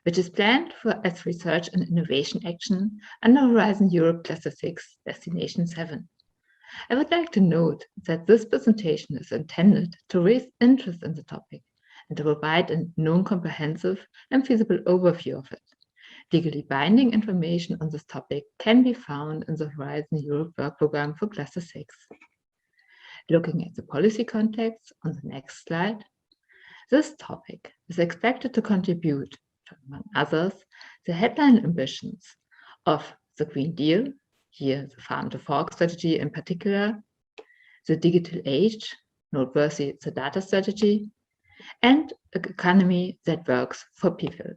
which is planned as research and innovation action under Horizon Europe Cluster 6, Destination 7. I would like to note that this presentation is intended to raise interest in the topic and to provide a non-comprehensive and feasible overview of it. Legally binding information on this topic can be found in the Horizon Europe work program for Cluster 6. Looking at the policy context on the next slide, this topic is expected to contribute to, among others, the headline ambitions of the Green Deal, here the Farm to Fork strategy in particular, the digital age, noteworthy the data strategy, and an economy that works for people.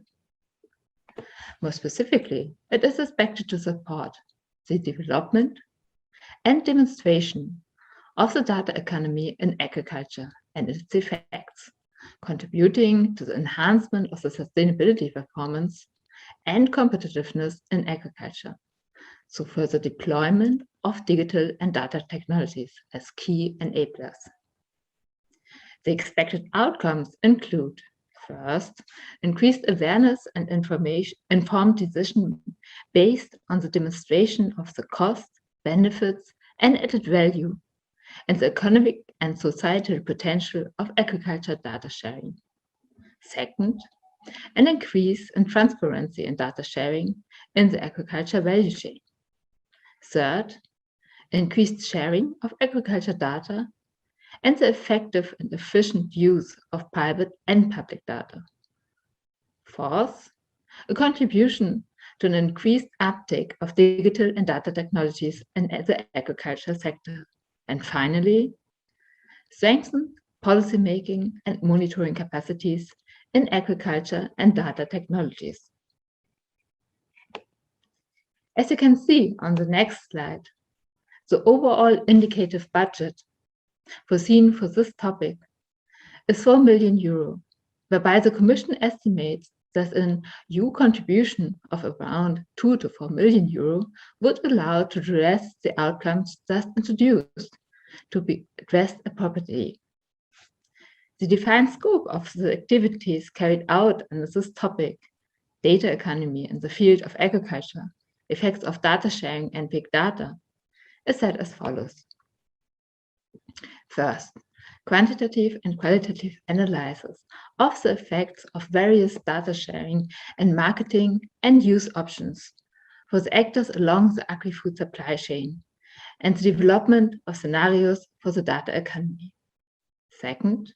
More specifically, it is expected to support the development and demonstration of the data economy in agriculture and its effects, contributing to the enhancement of the sustainability performance and competitiveness in agriculture, so further deployment of digital and data technologies as key enablers. The expected outcomes include, first, increased awareness and informed decision based on the demonstration of the cost, benefits, and added value, and the economic and societal potential of agriculture data sharing. Second, an increase in transparency in data sharing in the agriculture value chain. Third, increased sharing of agriculture data and the effective and efficient use of private and public data. Fourth, a contribution to an increased uptake of digital and data technologies in the agriculture sector. And finally, strengthen policymaking and monitoring capacities in agriculture and data technologies. As you can see on the next slide, The overall indicative budget foreseen for this topic is 4 million euro, whereby the Commission estimates that an EU contribution of around 2 to 4 million euro would allow to address the outcomes just introduced to be addressed appropriately. The defined scope of the activities carried out under this topic, data economy in the field of agriculture, effects of data sharing and big data, is set as follows. First, quantitative and qualitative analysis of the effects of various data sharing and marketing and use options for the actors along the agri-food supply chain and the development of scenarios for the data economy. Second,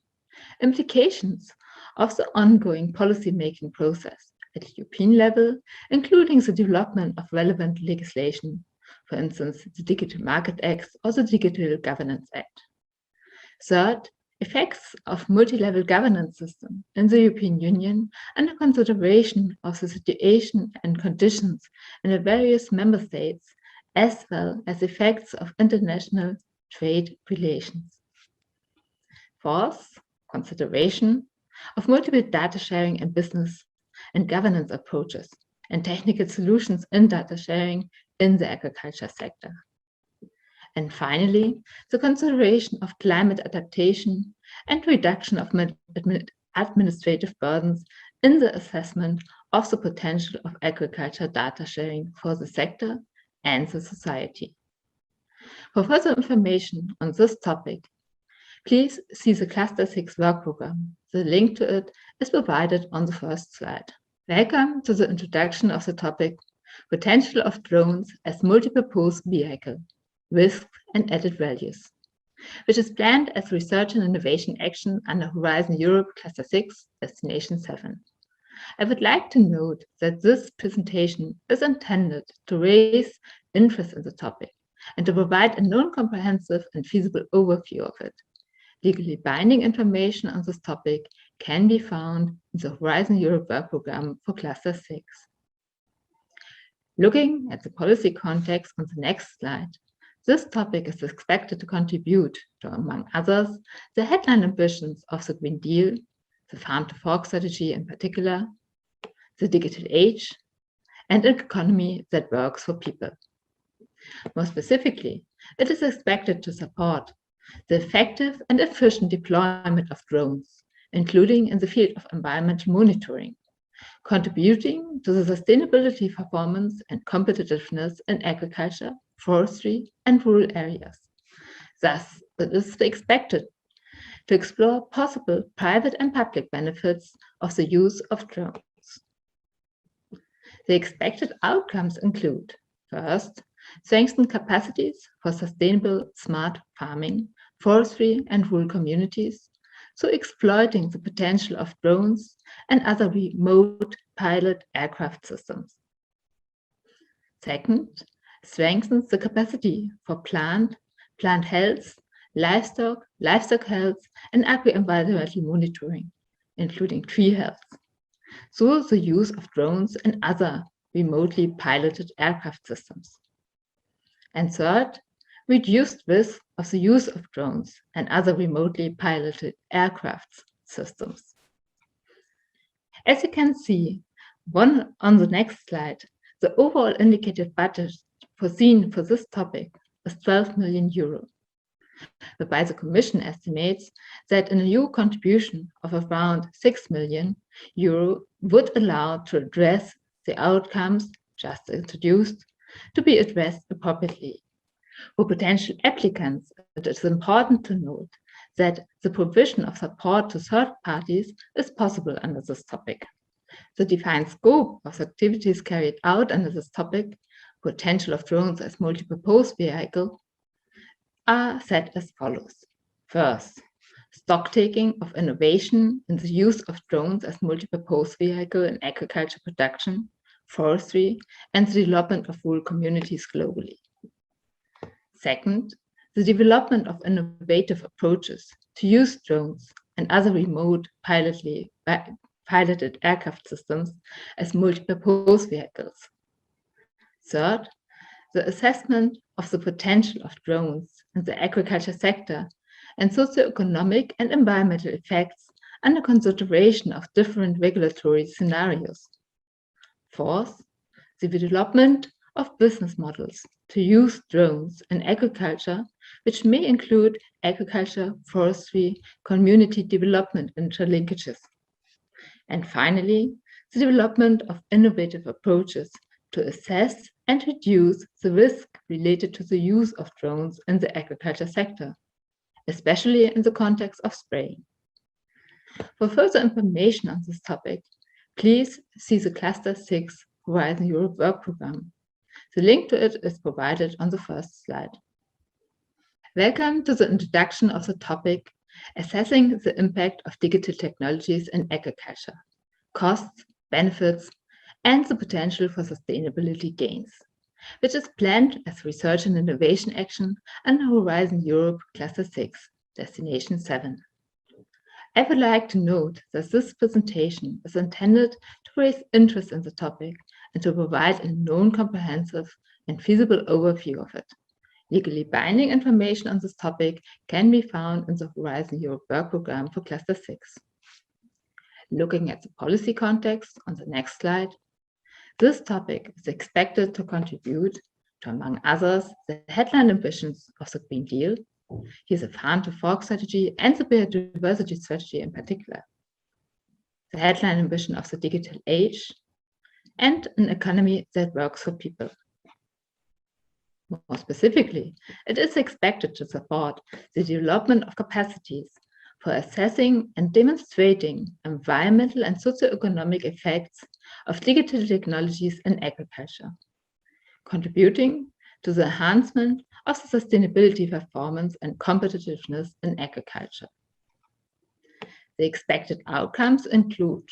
implications of the ongoing policy-making process at European level, including the development of relevant legislation, for instance, the Digital Market Act or the Digital Governance Act. Third, effects of multi-level governance system in the European Union under consideration of the situation and conditions in the various member states, as well as effects of international trade relations. Fourth, consideration of multiple data sharing and business and governance approaches and technical solutions in data sharing in the agriculture sector. And finally, the consideration of climate adaptation and reduction of administrative burdens in the assessment of the potential of agriculture data sharing for the sector and the society. For further information on this topic, please see the Cluster 6 work program. The link to it is provided on the first slide. Welcome to the introduction of the topic, Potential of Drones as Multi-Purpose Vehicle, Risks and Added Values, which is planned as Research and Innovation Action under Horizon Europe Cluster 6, Destination 7. I would like to note that this presentation is intended to raise interest in the topic and to provide a non-comprehensive and feasible overview of it. Legally binding information on this topic can be found in the Horizon Europe work program for Cluster 6. Looking at the policy context on the next slide, this topic is expected to contribute to, among others, the headline ambitions of the Green Deal, the farm-to-fork strategy in particular, the digital age, and an economy that works for people. More specifically, it is expected to support the effective and efficient deployment of drones, including in the field of environmental monitoring, contributing to the sustainability performance and competitiveness in agriculture, forestry, and rural areas. Thus, it is expected to explore possible private and public benefits of the use of drones. The expected outcomes include, first, strengthened capacities for sustainable smart farming, forestry, and rural communities, so exploiting the potential of drones and other remote pilot aircraft systems. Second, strengthens the capacity for plant health, livestock health, and agri-environmental monitoring, including tree health, through the use of drones and other remotely piloted aircraft systems. And third, reduced risk of the use of drones and other remotely piloted aircraft systems. As you can see, on the next slide, the overall indicated budget foreseen for this topic is 12 million euro, whereby the Commission estimates that an EU contribution of around 6 million euro would allow to address the outcomes just introduced to be addressed appropriately. For potential applicants, it is important to note that the provision of support to third parties is possible under this topic. The defined scope of activities carried out under this topic, potential of drones as multi-purpose vehicle, are set as follows. First, stocktaking of innovation in the use of drones as multi-purpose vehicle in agriculture production, forestry, and the development of rural communities globally. Second, the development of innovative approaches to use drones and other remote piloted aircraft systems as multi-purpose vehicles. Third, the assessment of the potential of drones in the agriculture sector and socioeconomic and environmental effects under consideration of different regulatory scenarios. Fourth, the development of business models to use drones in agriculture, which may include agriculture, forestry, community development interlinkages. And finally, the development of innovative approaches to assess and reduce the risk related to the use of drones in the agriculture sector, especially in the context of spraying. For further information on this topic, please see the Cluster 6 Horizon Europe work program. The link to it is provided on the first slide. Welcome to the introduction of the topic, Assessing the Impact of Digital Technologies in Agriculture, Costs, Benefits, and the Potential for Sustainability Gains, which is planned as Research and Innovation Action under Horizon Europe Cluster 6, Destination 7. I would like to note that this presentation is intended to raise interest in the topic and to provide a known, comprehensive, and feasible overview of it. Legally binding information on this topic can be found in the Horizon Europe work program for Cluster 6. Looking at the policy context on the next slide, this topic is expected to contribute to, among others, the headline ambitions of the Green Deal. Here's a farm-to-fork strategy and the biodiversity strategy in particular, the headline ambition of the digital age, and an economy that works for people. More specifically, it is expected to support the development of capacities for assessing and demonstrating environmental and socioeconomic effects of digital technologies in agriculture, contributing to the enhancement of the sustainability performance and competitiveness in agriculture. The expected outcomes include,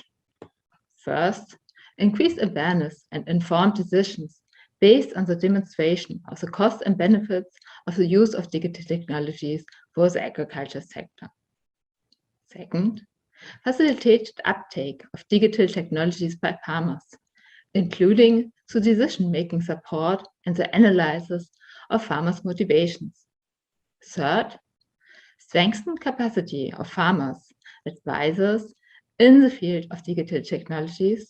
first, increased awareness and informed decisions based on the demonstration of the costs and benefits of the use of digital technologies for the agriculture sector. Second, facilitated uptake of digital technologies by farmers, including through decision-making support and the analysis of farmers' motivations. Third, strengthened capacity of farmers, advisors in the field of digital technologies.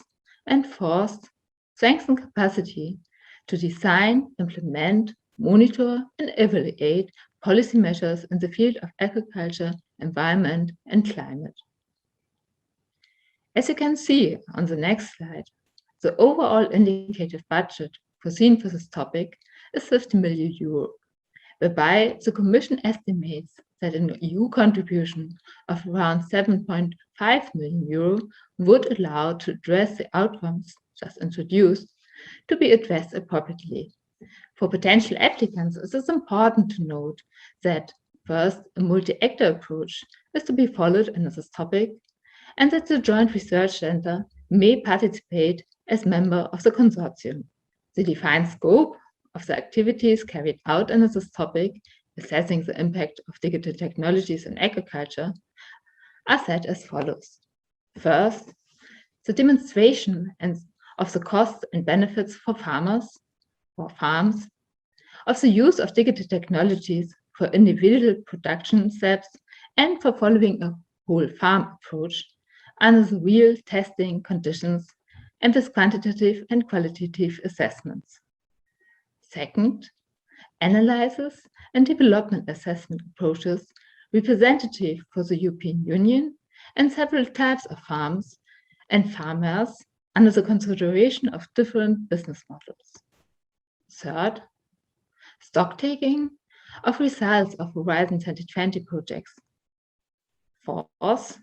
And fourth, strengthened capacity to design, implement, monitor, and evaluate policy measures in the field of agriculture, environment, and climate. As you can see on the next slide, the overall indicated budget foreseen for this topic is 50 million euro, whereby the Commission estimates that an EU contribution of around 7.5 million euro would allow to address the outcomes just introduced to be addressed appropriately. For potential applicants, it is important to note that first, a multi-actor approach is to be followed in this topic, and that the Joint Research Center may participate as member of the consortium. The defined scope of the activities carried out in this topic, assessing the impact of digital technologies in agriculture, are set as follows. First, the demonstration of the costs and benefits for farmers, for farms, of the use of digital technologies for individual production steps, and for following a whole farm approach under the real testing conditions and with quantitative and qualitative assessments. Second, analysis and development assessment approaches representative for the European Union and several types of farms and farmers under the consideration of different business models. Third, stocktaking of results of Horizon 2020 projects. Fourth,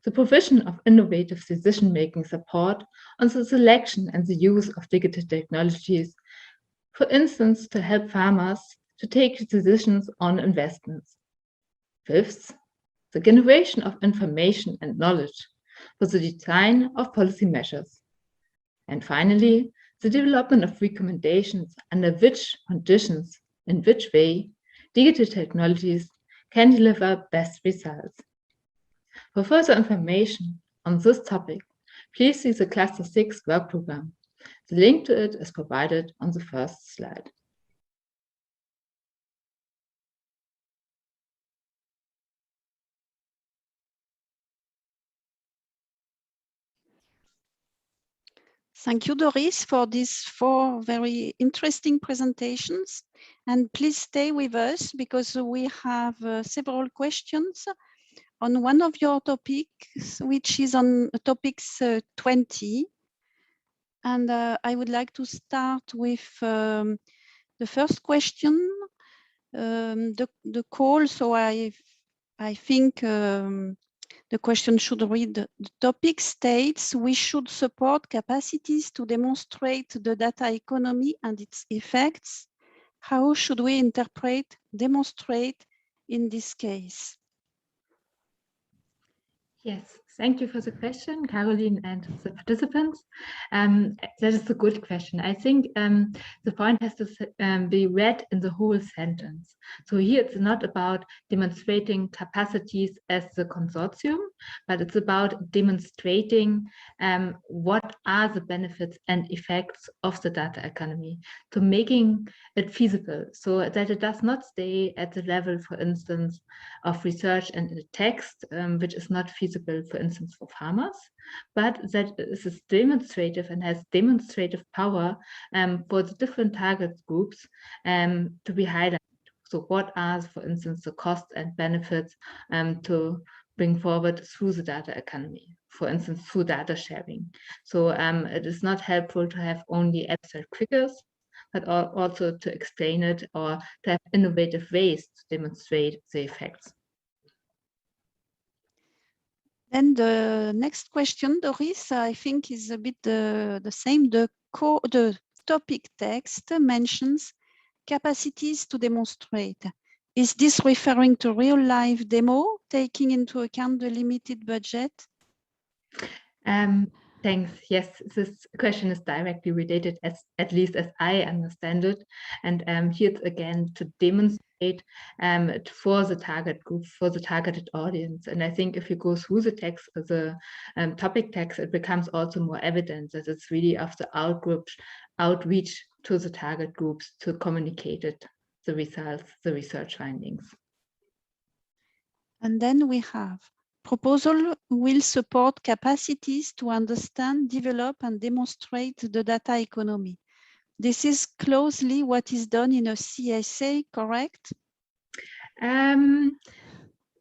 the provision of innovative decision-making support on the selection and the use of digital technologies, for instance, to help farmers to take decisions on investments. Fifth, the generation of information and knowledge for the design of policy measures. And finally, the development of recommendations under which conditions, in which way, digital technologies can deliver best results. For further information on this topic, please see the Cluster 6 work program. The link to it is provided on the first slide. Thank you, Doris, for these 4 very interesting presentations. And please stay with us because we have several questions on one of your topics, which is on topics 20. And I would like to start with the first question, the call. So I think the question should read, the topic states we should support capacities to demonstrate the data economy and its effects. How should we interpret demonstrate in this case? Yes, thank you for the question, Caroline and the participants. That is a good question. I think the point has to be read in the whole sentence. So here it's not about demonstrating capacities as the consortium, but it's about demonstrating what are the benefits and effects of the data economy, to making it feasible so that it does not stay at the level, for instance, of research and the text, which is not feasible, for instance, for farmers, but that is demonstrative and has demonstrative power for the different target groups to be highlighted. So what are, for instance, the costs and benefits to bring forward through the data economy, for instance, through data sharing. So it is not helpful to have only abstract figures, but also to explain it or to have innovative ways to demonstrate the effects. Then the next question, Doris, I think is a bit the same. The topic text mentions capacities to demonstrate. Is this referring to real life demo, taking into account the limited budget? Thanks. Yes, this question is directly related, at least as I understand it. And here it's again to demonstrate for the target group, for the targeted audience. And I think if you go through the text, the topic text, it becomes also more evident that it's really of the outreach to the target groups to communicate it, the results, the research findings. And then we have proposal will support capacities to understand, develop, and demonstrate the data economy. This is closely what is done in a CSA, correct?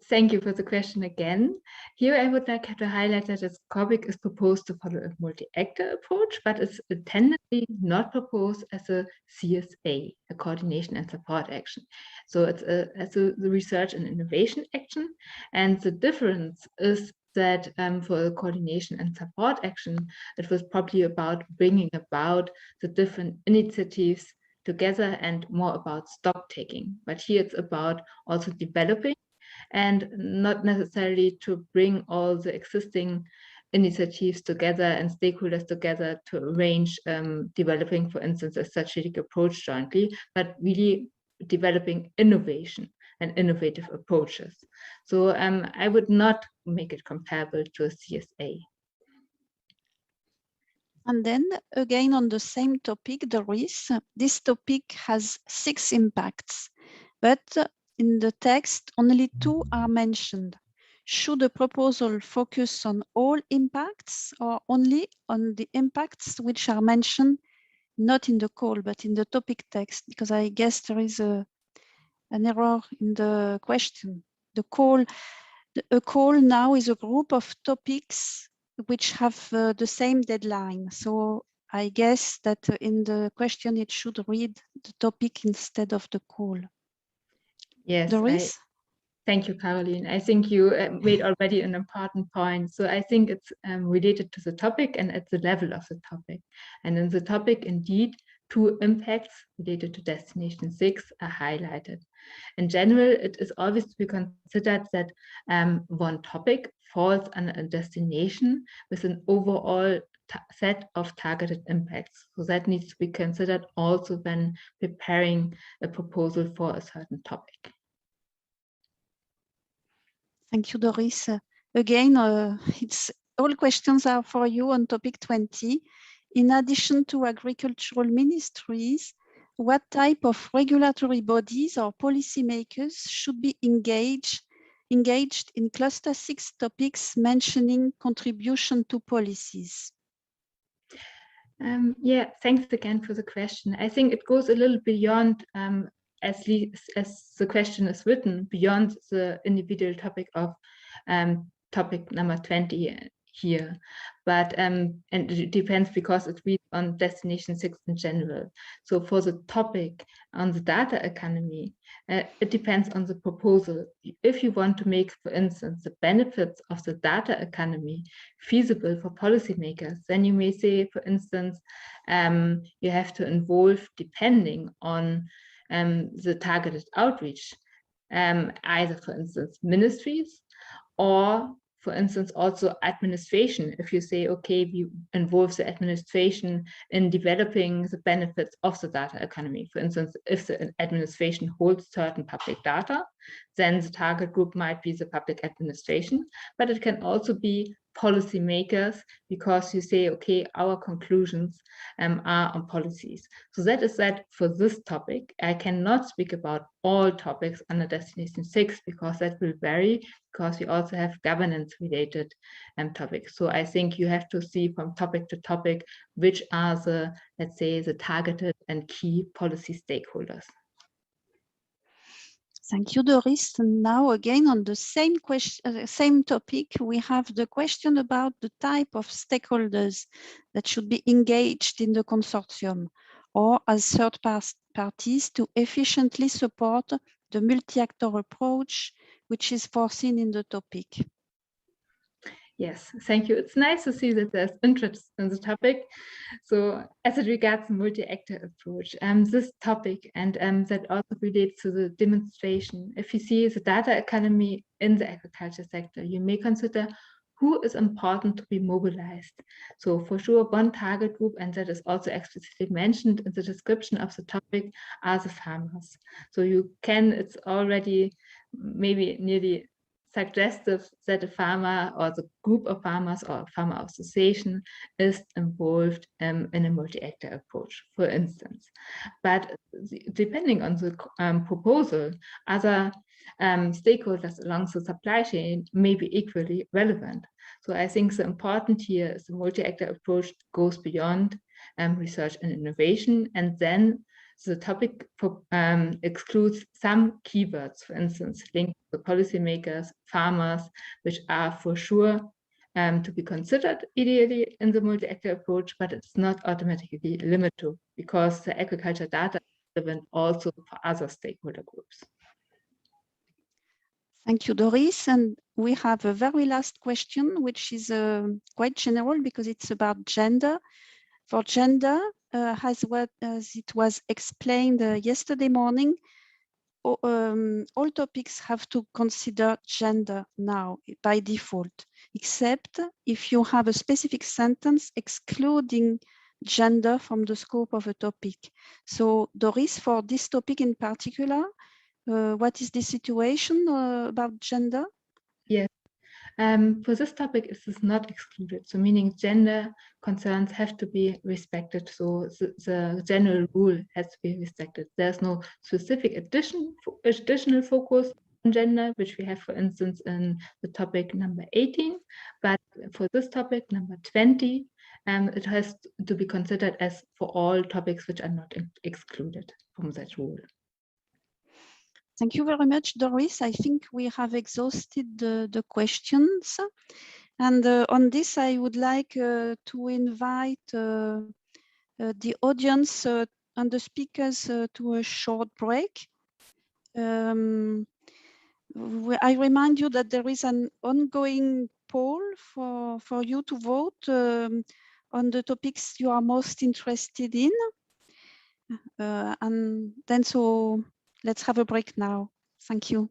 Thank you for the question again. Here I would like to highlight that this topic is proposed to follow a multi-actor approach, but it's tentatively not proposed as a CSA, a coordination and support action. So it's as a research and innovation action. And the difference is that for the coordination and support action, it was probably about bringing about the different initiatives together and more about stock taking. But here it's about also developing and not necessarily to bring all the existing initiatives together and stakeholders together to arrange developing, for instance, a strategic approach jointly, but really developing innovation and innovative approaches. So I would not make it comparable to a CSA. And then again on the same topic, Doris, this topic has 6 impacts, but in the text, only 2 are mentioned. Should a proposal focus on all impacts or only on the impacts which are mentioned, not in the call, but in the topic text? Because I guess there is an error in the question. A call now is a group of topics which have the same deadline. So I guess that in the question, it should read the topic instead of the call. Yes, Doris? Thank you, Caroline. I think you made already an important point. So I think it's related to the topic and at the level of the topic. And in the topic, indeed, 2 impacts related to Destination 6 are highlighted. In general, it is always to be considered that one topic falls under a destination with an overall set of targeted impacts. So that needs to be considered also when preparing a proposal for a certain topic. Thank you, Doris. Again, all questions are for you on topic 20. In addition to agricultural ministries, what type of regulatory bodies or policymakers should be engaged in cluster 6 topics mentioning contribution to policies? Yeah, thanks again for the question. I think it goes a little beyond, as the question is written, beyond the individual topic of topic number 20 here. But and it depends because it reads on destination 6 in general. So for the topic on the data economy, it depends on the proposal. If you want to make, for instance, the benefits of the data economy feasible for policymakers, then you may say, for instance, you have to involve, depending on the targeted outreach, either, for instance, ministries, or for instance, also administration. If you say, okay, we involve the administration in developing the benefits of the data economy. For instance, if the administration holds certain public data, then the target group might be the public administration, but it can also be policymakers, because you say, okay, our conclusions are on policies. So that is that for this topic. I cannot speak about all topics under Destination 6 because that will vary, because we also have governance related topics. So I think you have to see from topic to topic which are the, let's say, the targeted and key policy stakeholders. Thank you, Doris. And now again on the same question, same topic, we have the question about the type of stakeholders that should be engaged in the consortium or as third parties to efficiently support the multi-actor approach, which is foreseen in the topic. Yes, thank you. It's nice to see that there's interest in the topic. So as it regards the multi-actor approach, this topic and that also relates to the demonstration. If you see the data economy in the agriculture sector, you may consider who is important to be mobilized. So for sure, one target group, and that is also explicitly mentioned in the description of the topic, are the farmers. So you can, it's already maybe nearly suggestive that a farmer or the group of farmers or a farmer association is involved in a multi-actor approach, for instance. But depending on the proposal, other stakeholders along the supply chain may be equally relevant. So I think the important here is the multi-actor approach goes beyond research and innovation, and then the topic excludes some keywords, for instance, linked to policymakers, farmers, which are for sure to be considered ideally in the multi-actor approach, but it's not automatically limited to, because the agriculture data is relevant also for other stakeholder groups. Thank you, Doris. And we have a very last question, which is quite general because it's about gender. For gender, as it was explained yesterday morning, all topics have to consider gender now by default, except if you have a specific sentence excluding gender from the scope of a topic. So Doris, for this topic in particular, what is the situation about gender? Yes. For this topic, it is not excluded. So meaning gender concerns have to be respected. So the general rule has to be respected. There's no specific additional focus on gender, which we have, for instance, in the topic number 18. But for this topic, number 20, it has to be considered as for all topics which are not excluded from that rule. Thank you very much, Doris. I think we have exhausted the questions. And on this, I would like to invite the audience and the speakers to a short break. I remind you that there is an ongoing poll for you to vote on the topics you are most interested in. And then so let's have a break now. Thank you.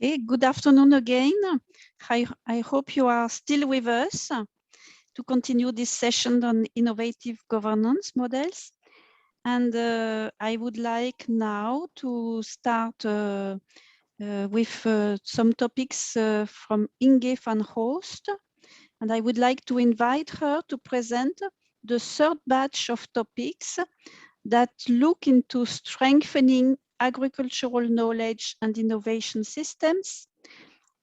Okay, good afternoon again. I hope you are still with us to continue this session on innovative governance models. And I would like now to start with some topics from Inge van Hoost. And I would like to invite her to present the third batch of topics that look into strengthening agricultural knowledge and innovation systems.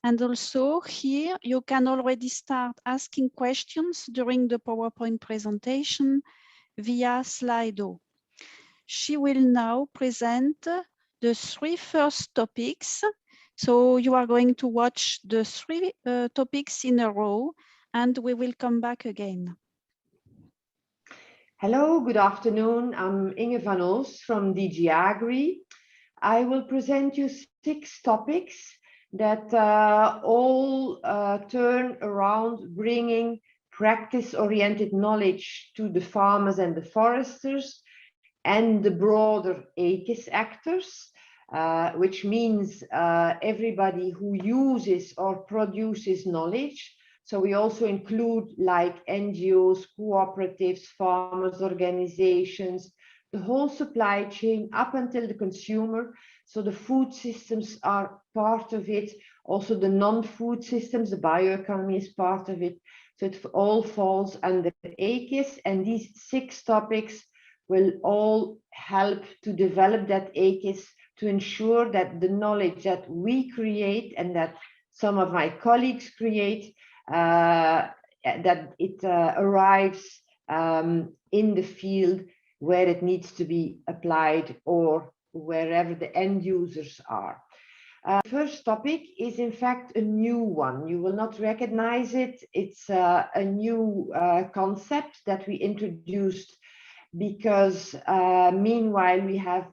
And also here, you can already start asking questions during the PowerPoint presentation via Slido. She will now present the three first topics. So you are going to watch the three topics in a row, and we will come back again. Hello, good afternoon. I'm Inge van Oost from DG Agri. I will present you 6 topics that all turn around bringing practice-oriented knowledge to the farmers and the foresters and the broader ACIS actors, which means everybody who uses or produces knowledge. So we also include like NGOs, cooperatives, farmers organizations, the whole supply chain up until the consumer. So the food systems are part of it. Also the non-food systems, the bioeconomy is part of it. So it all falls under ACIS, and these 6 topics will all help to develop that ACIS to ensure that the knowledge that we create and that some of my colleagues create, that it arrives in the field where it needs to be applied or wherever the end users are. First topic is in fact a new one. You will not recognize it. It's a new concept that we introduced because meanwhile we have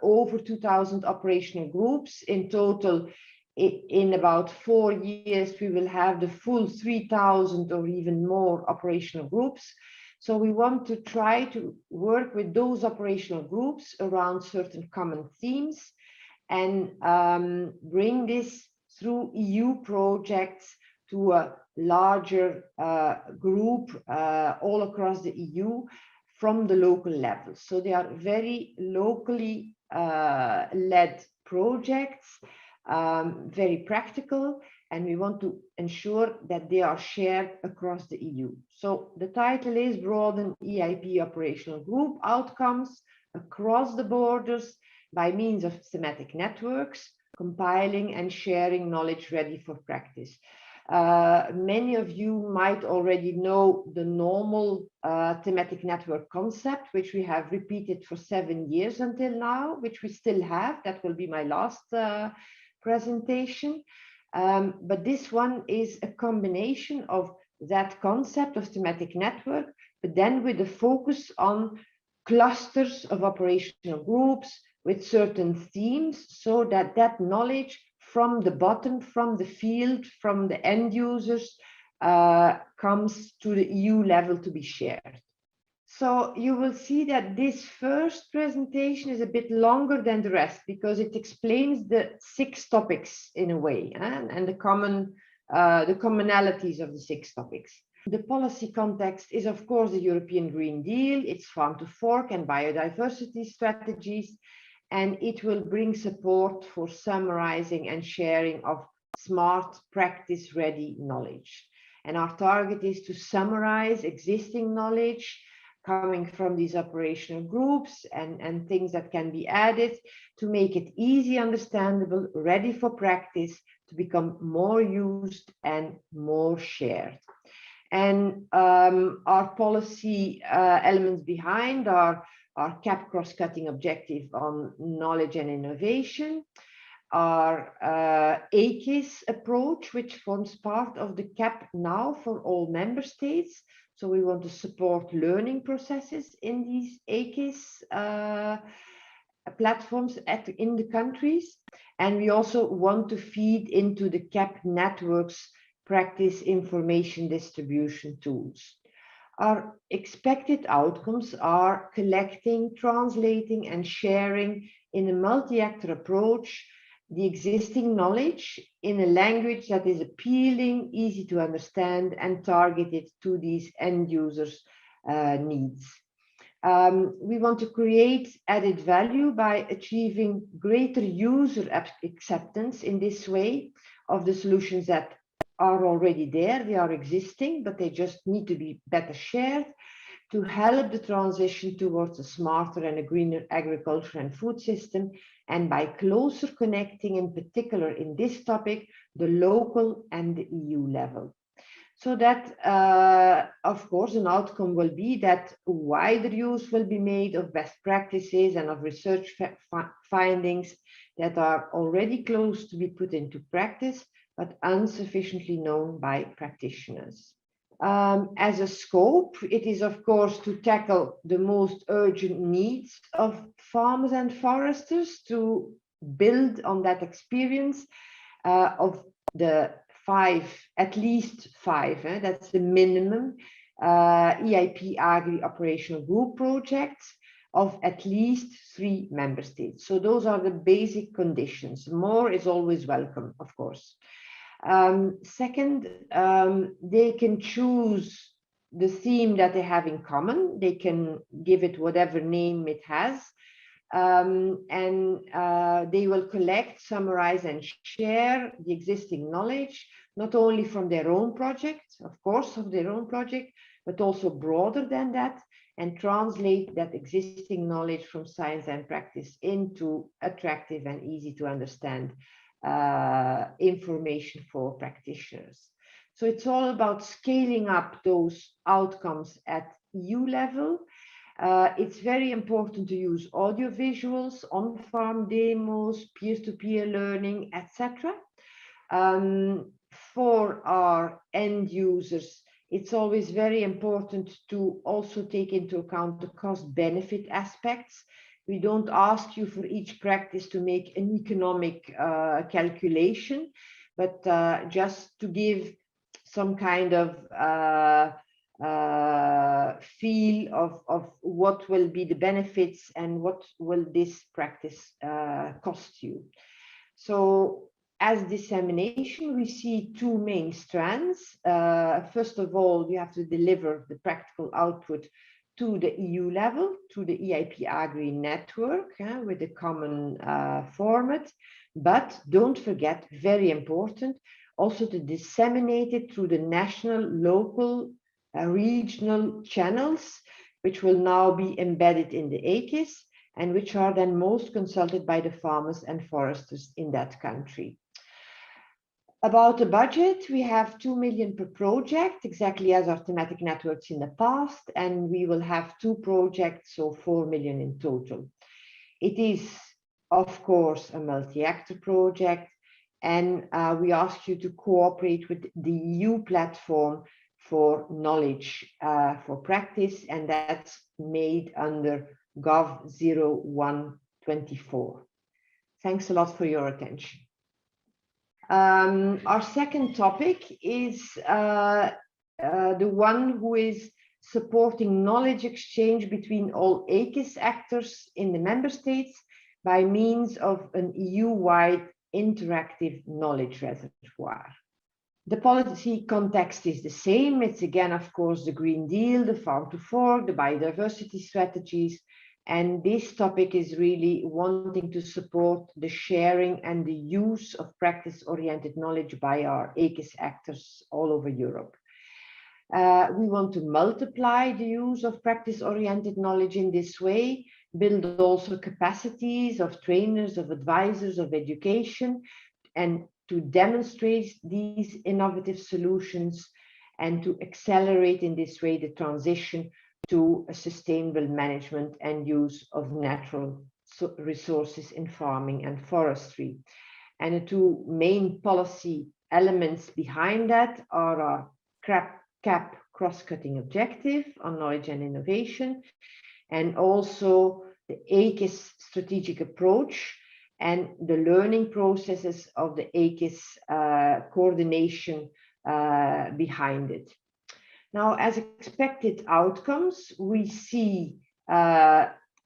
over 2,000 operational groups in total. In about 4 years, we will have the full 3,000 or even more operational groups. So we want to try to work with those operational groups around certain common themes and bring this through EU projects to a larger group all across the EU from the local level. So they are very locally led projects. Very practical, and we want to ensure that they are shared across the EU. So the title is Broaden EIP Operational Group Outcomes Across the Borders by means of thematic networks, compiling and sharing knowledge ready for practice. Many of you might already know the normal thematic network concept, which we have repeated for 7 years until now, which we still have. That will be my last presentation, but this one is a combination of that concept of thematic network, but then with a focus on clusters of operational groups with certain themes, so that that knowledge from the bottom, from the field, from the end users comes to the EU level to be shared. So you will see that this first presentation is a bit longer than the rest because it explains the 6 topics in a way, and the commonalities of the 6 topics. The policy context is of course the European Green Deal, its farm to fork and biodiversity strategies, and it will bring support for summarizing and sharing of smart practice ready knowledge. And our target is to summarize existing knowledge coming from these operational groups and things that can be added to make it easy, understandable, ready for practice, to become more used and more shared. And our policy elements behind are our CAP cross-cutting objective on knowledge and innovation, our ACIS approach, which forms part of the CAP now for all member states. So we want to support learning processes in these ACIS platforms in the countries. And we also want to feed into the CAP networks practice information distribution tools. Our expected outcomes are collecting, translating, and sharing in a multi-actor approach the existing knowledge in a language that is appealing, easy to understand, and targeted to these end users' needs. We want to create added value by achieving greater user acceptance in this way of the solutions that are already there. They are existing, but they just need to be better shared to help the transition towards a smarter and a greener agriculture and food system, and by closer connecting, in particular in this topic, the local and the EU level. So that, of course, an outcome will be that wider use will be made of best practices and of research findings that are already close to be put into practice, but insufficiently known by practitioners. As a scope, it is, of course, to tackle the most urgent needs of farmers and foresters, to build on that experience of the at least five, that's the minimum, EIP Agri operational group projects of at least 3 member states. So those are the basic conditions. More is always welcome, of course. Second, they can choose the theme that they have in common. They can give it whatever name it has. They will collect, summarize, and share the existing knowledge, not only from their own project, of course, of their own project, but also broader than that, and translate that existing knowledge from science and practice into attractive and easy to understand information for practitioners. So it's all about scaling up those outcomes at EU level. It's very important to use audio visuals, on-farm demos, peer-to-peer learning, etc. For our end users, it's always very important to also take into account the cost-benefit aspects. We don't ask you for each practice to make an economic calculation, but just to give some kind of feel of what will be the benefits and what will this practice cost you. So as dissemination, we see 2 main strands. First of all, you have to deliver the practical output to the EU level, to the EIP Agri network with a common format. But don't forget, very important, also to disseminate it through the national, local, regional channels, which will now be embedded in the AKIS and which are then most consulted by the farmers and foresters in that country. About the budget, we have 2 million per project, exactly as our thematic networks in the past, and we will have 2 projects, so 4 million in total. It is, of course, a multi-actor project, and we ask you to cooperate with the EU platform for knowledge for practice, and that's made under Gov 0124. Thanks a lot for your attention. Our second topic is the one who is supporting knowledge exchange between all AKIS actors in the member states by means of an EU-wide interactive knowledge reservoir. The policy context is the same. It's again, of course, the Green Deal, the Farm to Fork, the biodiversity strategies. And this topic is really wanting to support the sharing and the use of practice-oriented knowledge by our AKIS actors all over Europe. We want to multiply the use of practice-oriented knowledge in this way, build also capacities of trainers, of advisors, of education, and to demonstrate these innovative solutions and to accelerate in this way the transition to a sustainable management and use of natural resources in farming and forestry. And the 2 main policy elements behind that are our CAP cross-cutting objective on knowledge and innovation, and also the AKIS strategic approach and the learning processes of the AKIS coordination behind it. Now, as expected outcomes, we see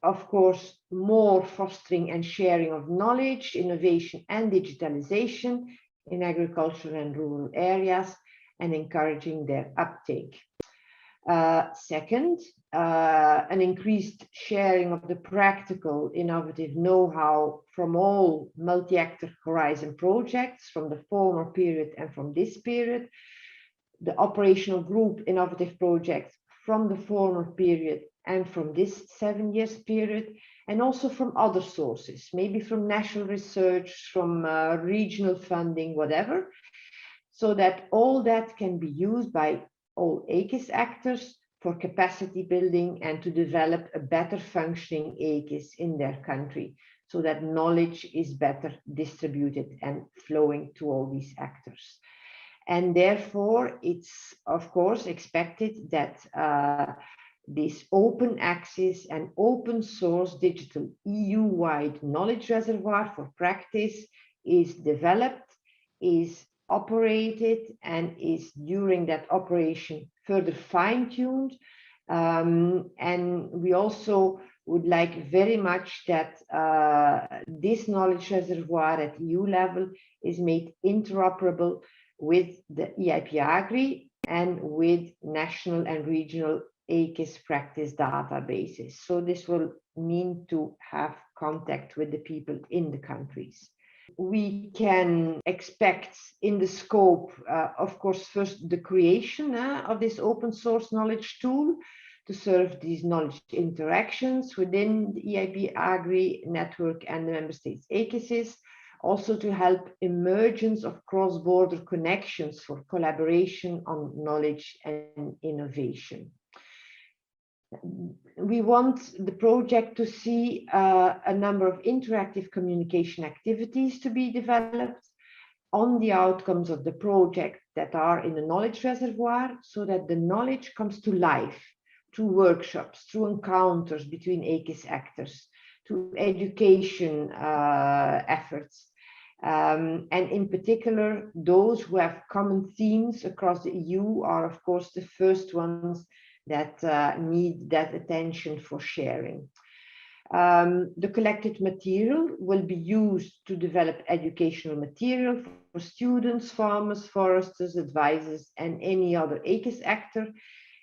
of course, more fostering and sharing of knowledge, innovation and digitalization in agricultural and rural areas and encouraging their uptake. Second, an increased sharing of the practical, innovative know-how from all multi-actor horizon projects from the former period and from this period, the operational group innovative projects from the former period and from this 7 years period, and also from other sources, maybe from national research, from regional funding, whatever, so that all that can be used by all AKIS actors for capacity building and to develop a better functioning AKIS in their country, so that knowledge is better distributed and flowing to all these actors. And therefore, it's of course expected that this open access and open source digital EU-wide knowledge reservoir for practice is developed, is operated, and is during that operation further fine-tuned. And we also would like very much that this knowledge reservoir at EU level is made interoperable with the EIP Agri and with national and regional AKIS practice databases. So this will mean to have contact with the people in the countries. We can expect in the scope, of course, first the creation of this open source knowledge tool to serve these knowledge interactions within the EIP Agri network and the member states AKISs, also to help emergence of cross-border connections for collaboration on knowledge and innovation. We want the project to see a number of interactive communication activities to be developed on the outcomes of the project that are in the knowledge reservoir, so that the knowledge comes to life through workshops, through encounters between AKIS actors, through education efforts. And in particular, those who have common themes across the EU are, of course, the first ones that need that attention for sharing. The collected material will be used to develop educational material for students, farmers, foresters, advisors, and any other AKIS actor,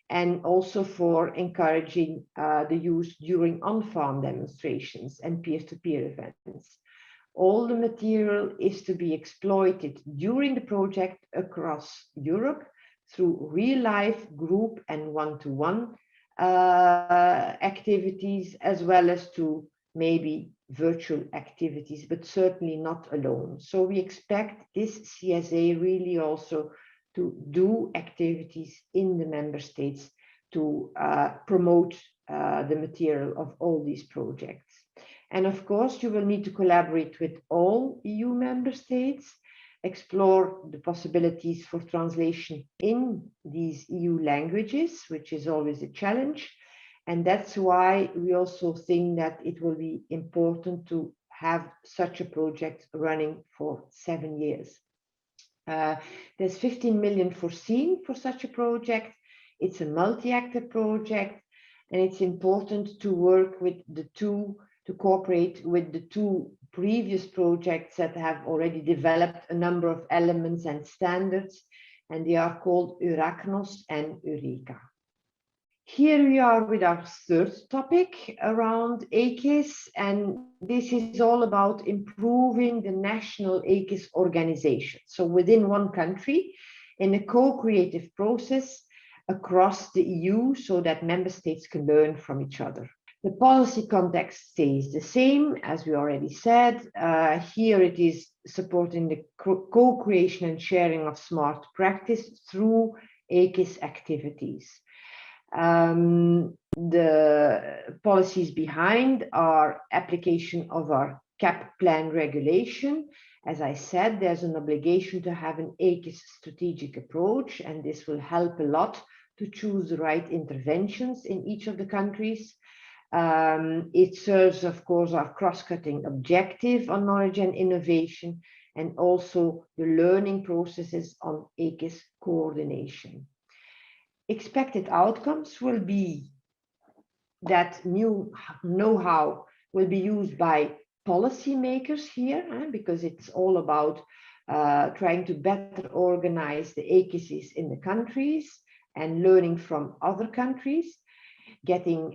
and also for encouraging the use during on-farm demonstrations and peer-to-peer events. All the material is to be exploited during the project across Europe through real-life group and one-to-one activities, as well as to maybe virtual activities, but certainly not alone. So we expect this CSA really also to do activities in the member states to promote the material of all these projects. And of course, you will need to collaborate with all EU member states, explore the possibilities for translation in these EU languages, which is always a challenge. And that's why we also think that it will be important to have such a project running for 7 years. There's 15 million foreseen for such a project. It's a multi-actor project, and it's important to work with the two, to cooperate with the two previous projects that have already developed a number of elements and standards, and they are called Euracnos and Eureka. Here we are with our third topic around AKIS, and this is all about improving the national AKIS organization. So within one country, in a co-creative process across the EU, so that member states can learn from each other. The policy context stays the same, as we already said. Here it is supporting the co-creation and sharing of smart practice through AKIS activities. The policies behind are application of our CAP plan regulation. As I said, there's an obligation to have an AKIS strategic approach, and this will help a lot to choose the right interventions in each of the countries. It serves, of course, our cross-cutting objective on knowledge and innovation, and also the learning processes on AKIS coordination. Expected outcomes will be that new know-how will be used by policymakers here, because it's all about trying to better organize the ACEs in the countries and learning from other countries, getting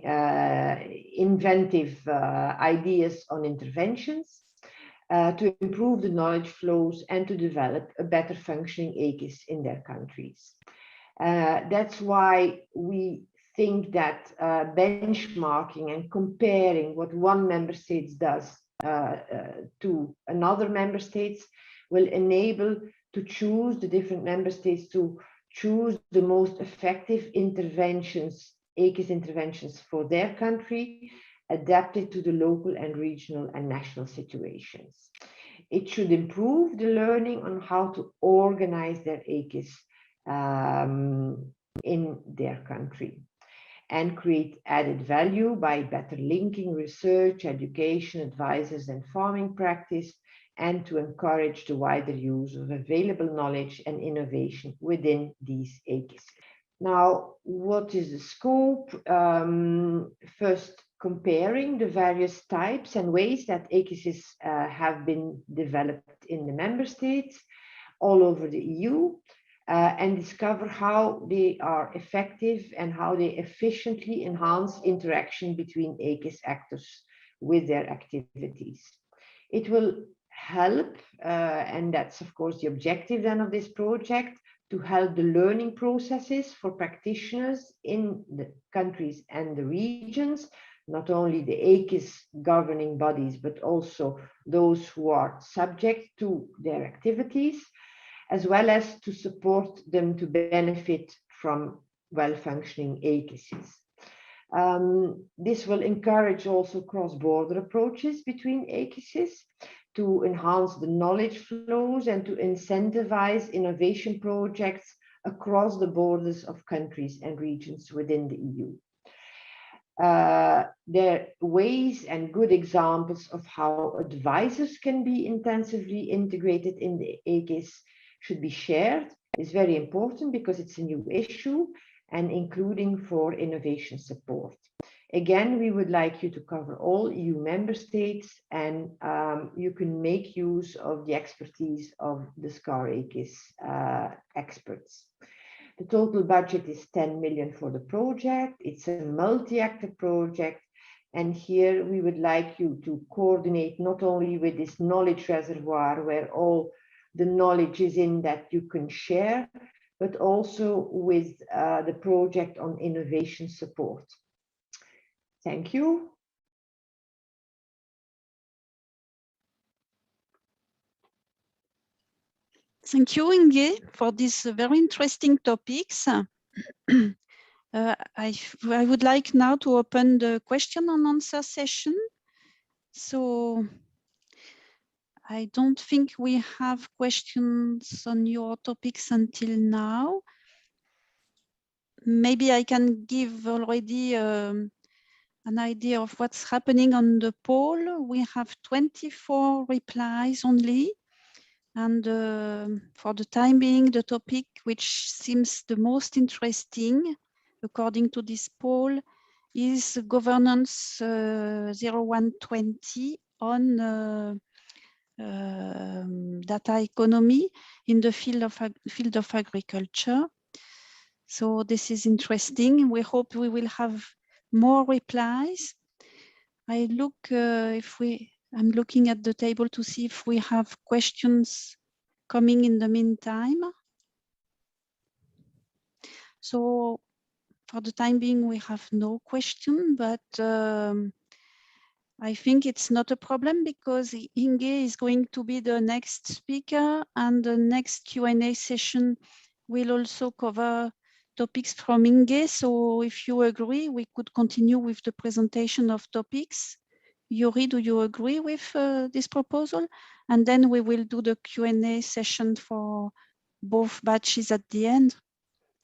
inventive ideas on interventions to improve the knowledge flows and to develop a better functioning ACEs in their countries. That's why we think that benchmarking and comparing what one member state does to another member states will enable to choose the different member states to choose the most effective interventions, ACEs interventions for their country, adapted to the local and regional and national situations. It should improve the learning on how to organize their ACEs in their country, and create added value by better linking research, education, advisors, and farming practice, and to encourage the wider use of available knowledge and innovation within these ACEs. Now, what is the scope? First, comparing the various types and ways that ACEs have been developed in the member states all over the EU, and discover how they are effective and how they efficiently enhance interaction between ACEs actors with their activities. It will help, and that's of course the objective then of this project, to help the learning processes for practitioners in the countries and the regions, not only the ACEs governing bodies, but also those who are subject to their activities, as well as to support them to benefit from well-functioning ACEs. This will encourage also cross-border approaches between ACEs to enhance the knowledge flows and to incentivize innovation projects across the borders of countries and regions within the EU. There are ways and good examples of how advisors can be intensively integrated in the ACEs should be shared. Is very important because it's a new issue, and including for innovation support. Again, we would like you to cover all EU member states, and you can make use of the expertise of the SCAR ACEs experts. The total budget is 10 million for the project. It's a multi-actor project, and here we would like you to coordinate not only with this knowledge reservoir where all the knowledge is in that you can share, but also with the project on innovation support. Thank you. Thank you, Inge, for these very interesting topics. I would like now to open the question and answer session. So I don't think we have questions on your topics until now. Maybe I can give already an idea of what's happening on the poll. We have 24 replies only. And for the time being, the topic which seems the most interesting, according to this poll, is governance 0120 on data economy in the field of agriculture. So this is interesting. We hope we will have more replies. I look I'm looking at the table to see if we have questions coming in the meantime. So for the time being, we have no question, but I think it's not a problem because Inge is going to be the next speaker, and the next Q&A session will also cover topics from Inge. So if you agree, we could continue with the presentation of topics. Yuri, do you agree with this proposal? And then we will do the Q&A session for both batches at the end.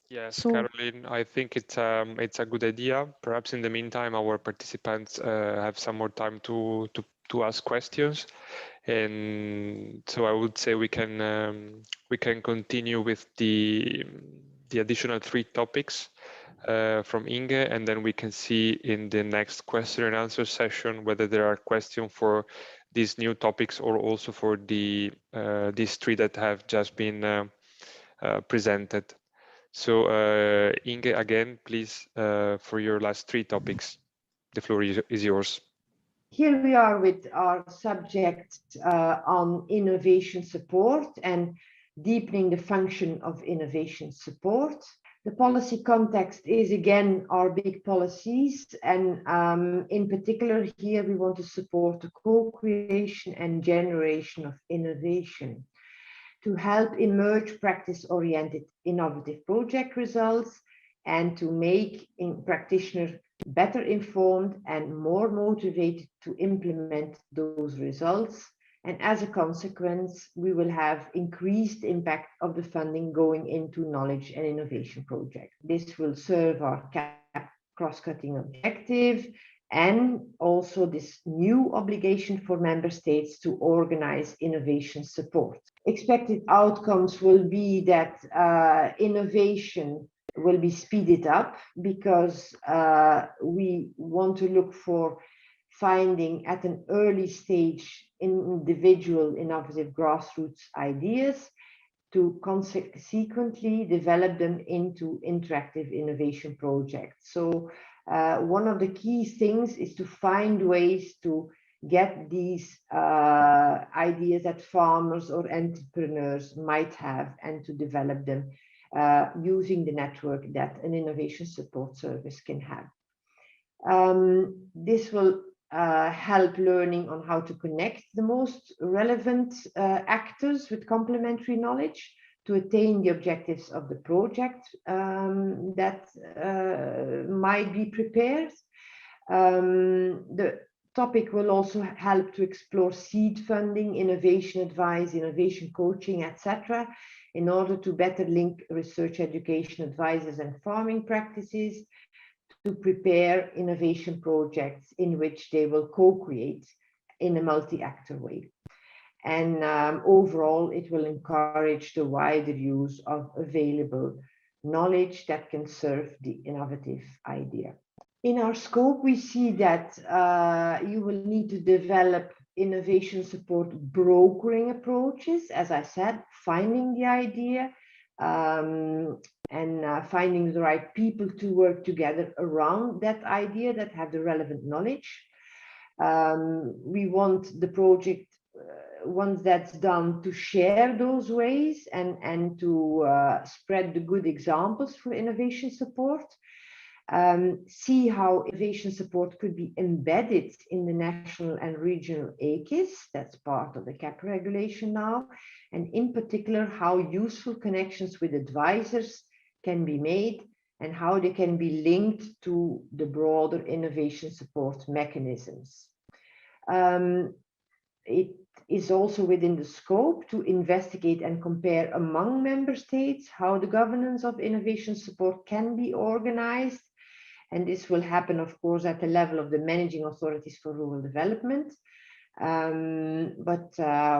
Yes, So, Caroline, I think it's a good idea. Perhaps in the meantime, our participants have some more time to ask questions, and so I would say we can continue with the additional 3 topics from Inge, and then we can see in the next question and answer session whether there are questions for these new topics or also for the these three that have just been presented. So Inge, again, please, for your last three topics, the floor is yours. Here we are with our subject on innovation support and deepening the function of innovation support. The policy context is again our big policies, and in particular here we want to support the co-creation and generation of innovation to help emerge practice-oriented innovative project results and to make practitioners better informed and more motivated to implement those results. And as a consequence, we will have increased impact of the funding going into knowledge and innovation projects. This will serve our cross-cutting objective and also this new obligation for member states to organize innovation support. Expected outcomes will be that innovation will be speeded up because we want to look for finding at an early stage individual innovative grassroots ideas to consequently develop them into interactive innovation projects. So one of the key things is to find ways to get these ideas that farmers or entrepreneurs might have and to develop them using the network that an innovation support service can have. This will help learning on how to connect the most relevant actors with complementary knowledge to attain the objectives of the project that might be prepared. The topic will also help to explore seed funding, innovation advice, innovation coaching, etc., in order to better link research education advisors and farming practices to prepare innovation projects in which they will co-create in a multi-actor way. And overall, it will encourage the wider use of available knowledge that can serve the innovative idea. In our scope, we see that you will need to develop innovation support brokering approaches, as I said, finding the idea and finding the right people to work together around that idea that have the relevant knowledge. We want the project, once that's done, to share those ways and to spread the good examples for innovation support. See how innovation support could be embedded in the national and regional AKIS, that's part of the CAP regulation now, and in particular how useful connections with advisors can be made and how they can be linked to the broader innovation support mechanisms. It is also within the scope to investigate and compare among member states how the governance of innovation support can be organized. And this will happen, of course, at the level of the managing authorities for rural development. But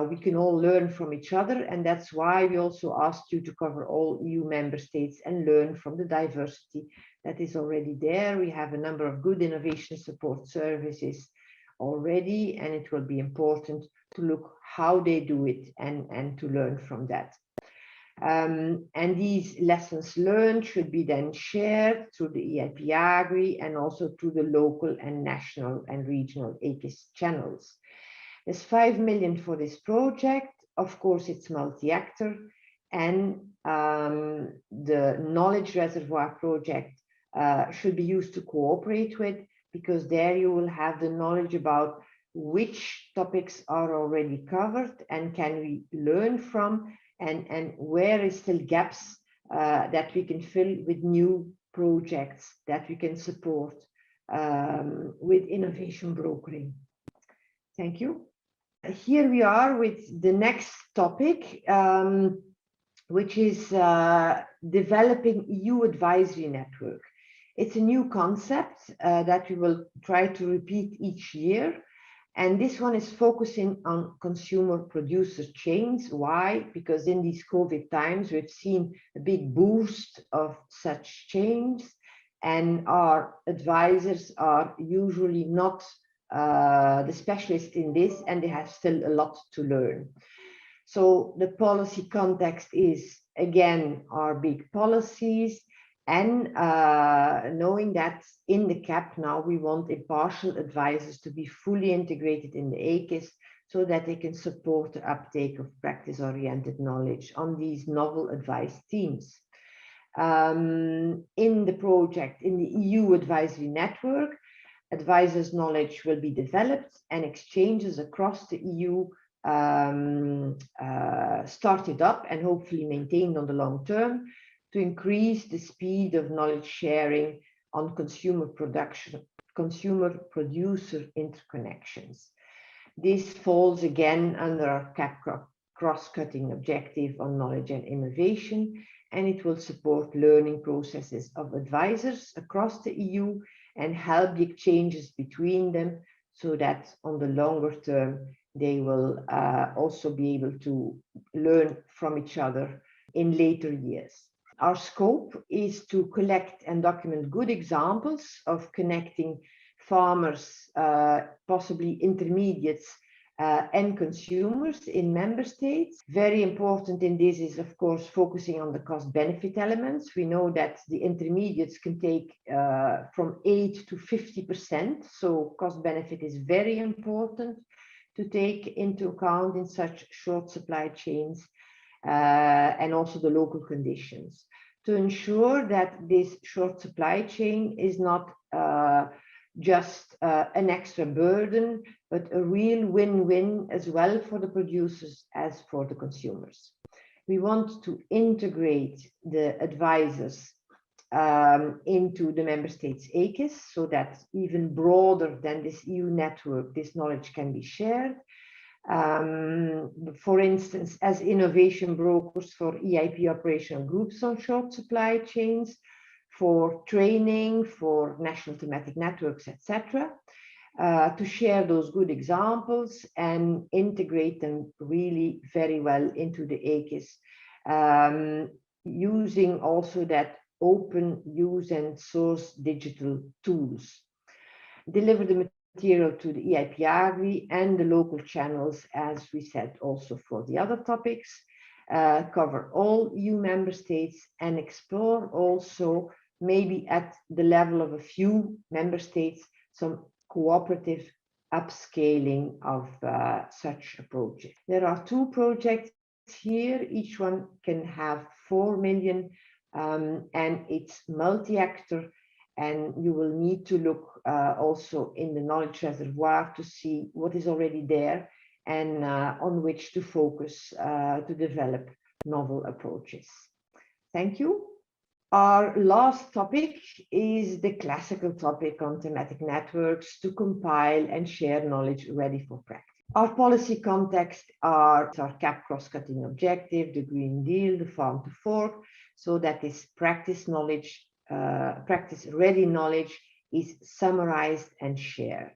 we can all learn from each other. And that's why we also asked you to cover all EU member states and learn from the diversity that is already there. We have a number of good innovation support services already, and it will be important to look how they do it and to learn from that. And these lessons learned should be then shared through the EIP Agri and also through the local and national and regional AKIS channels. There's 5 million for this project. Of course, it's multi-actor, and the knowledge reservoir project should be used to cooperate with, because there you will have the knowledge about which topics are already covered and can we learn from, and where is still gaps that we can fill with new projects that we can support with innovation brokering. Thank you. Here we are with the next topic, which is developing EU advisory network. It's a new concept that we will try to repeat each year. And this one is focusing on consumer producer chains. Why? Because in these COVID times, we've seen a big boost of such chains. and our advisors are usually not the specialists in this, and they have still a lot to learn. So the policy context is, again, our big policies, and knowing that in the CAP now we want impartial advisors to be fully integrated in the ACIS so that they can support the uptake of practice-oriented knowledge on these novel advice themes. In the project, in the EU advisory network, advisors' knowledge will be developed and exchanges across the EU started up and hopefully maintained on the long term to increase the speed of knowledge sharing on consumer-producer interconnections. This falls again under our CAP cross-cutting objective on knowledge and innovation, and it will support learning processes of advisors across the EU and help the exchanges between them so that on the longer term, they will also be able to learn from each other in later years. Our scope is to collect and document good examples of connecting farmers, possibly intermediates, and consumers in member states. Very important in this is, of course, focusing on the cost-benefit elements. We know that the intermediates can take from 8 to 50%, so cost-benefit is very important to take into account in such short supply chains, and also the local conditions, to ensure that this short supply chain is not just an extra burden, but a real win-win as well for the producers as for the consumers. We want to integrate the advisors into the member states' ACIS so that even broader than this EU network, this knowledge can be shared. For instance, as innovation brokers for EIP operational groups on short supply chains, for training, for national thematic networks, etc., to share those good examples and integrate them really very well into the ACIS, using also that open use and source digital tools. Deliver the material to the EIP Agri and the local channels, as we said also for the other topics, cover all EU member states and explore also maybe at the level of a few member states some cooperative upscaling of such a project. There are 2 projects here, each one can have 4 million and it's multi-actor, and you will need to look also in the knowledge reservoir to see what is already there and on which to focus to develop novel approaches. Thank you. Our last topic is the classical topic on thematic networks to compile and share knowledge ready for practice. Our policy context are our CAP cross-cutting objective, the Green Deal, the Farm to Fork, so that this practice knowledge, practice-ready knowledge is summarized and shared.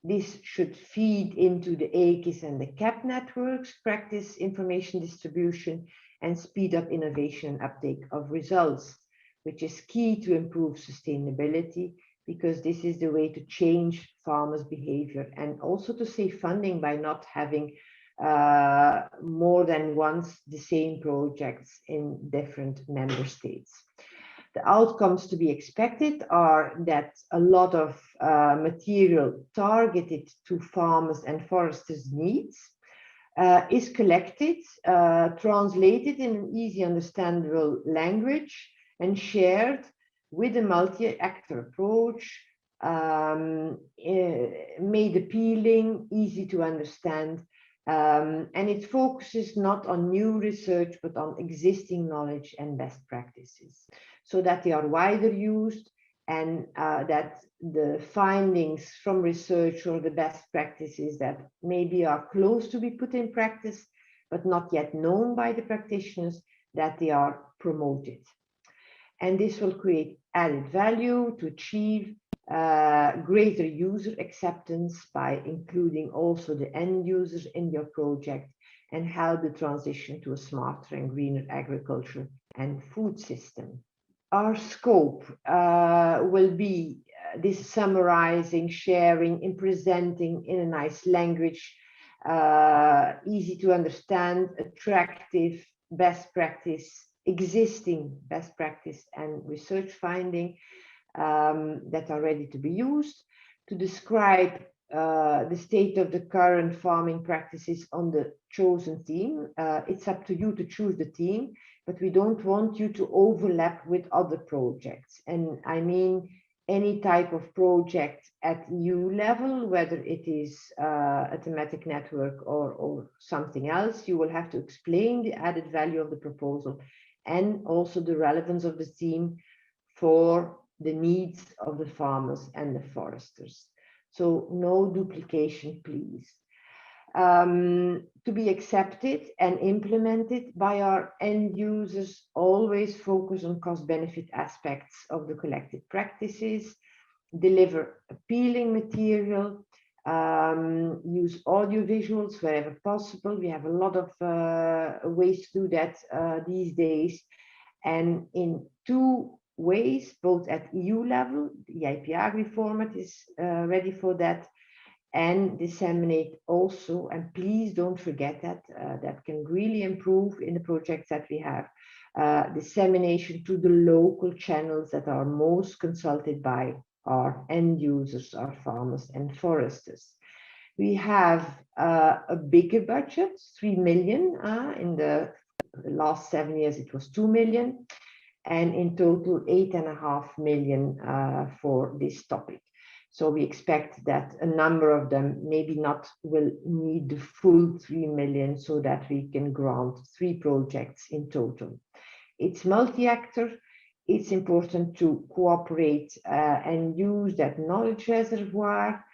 This should feed into the ACIS and the CAP networks, practice information distribution, and speed up innovation and uptake of results, which is key to improve sustainability, because this is the way to change farmers' behavior and also to save funding by not having more than once the same projects in different member states. The outcomes to be expected are that a lot of material targeted to farmers and foresters' needs is collected, translated in an easy understandable language and shared with a multi-actor approach, made appealing, easy to understand, and it focuses not on new research, but on existing knowledge and best practices, so that they are wider used and that the findings from research or the best practices that maybe are close to be put in practice, but not yet known by the practitioners, that they are promoted. And this will create added value to achieve greater user acceptance by including also the end users in your project and help the transition to a smarter and greener agriculture and food system. our scope will be this summarizing, sharing, and presenting in a nice language, easy to understand, attractive, best practice, existing best practice and research finding that are ready to be used, to describe the state of the current farming practices on the chosen theme. It's up to you to choose the theme, but we don't want you to overlap with other projects. And I mean any type of project at EU level, whether it is a thematic network or something else, you will have to explain the added value of the proposal and also the relevance of the theme for the needs of the farmers and the foresters. So no duplication, please. To be accepted and implemented by our end users, always focus on cost-benefit aspects of the collected practices, deliver appealing material, use audio visuals wherever possible. We have a lot of ways to do that these days, and in two ways, both at EU level, the EIP Agri format is ready for that, and disseminate also, and please don't forget that, that can really improve in the projects that we have, dissemination to the local channels that are most consulted by our end users, our farmers and foresters. We have a bigger budget, 3 million, in the last 7 years it was 2 million, and in total 8.5 million for this topic. So we expect that a number of them maybe not will need the full 3 million, so that we can grant 3 projects in total. It's multi-actor. It's important to cooperate and use that knowledge reservoir.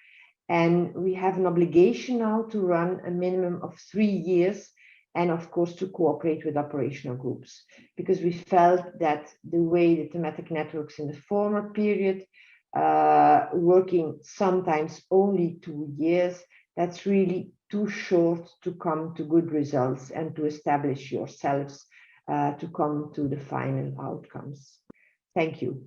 And we have an obligation now to run a minimum of 3 years, and of course to cooperate with operational groups, because we felt that the way the thematic networks in the former period, working sometimes only 2 years, that's really too short to come to good results and to establish yourselves to come to the final outcomes. Thank you.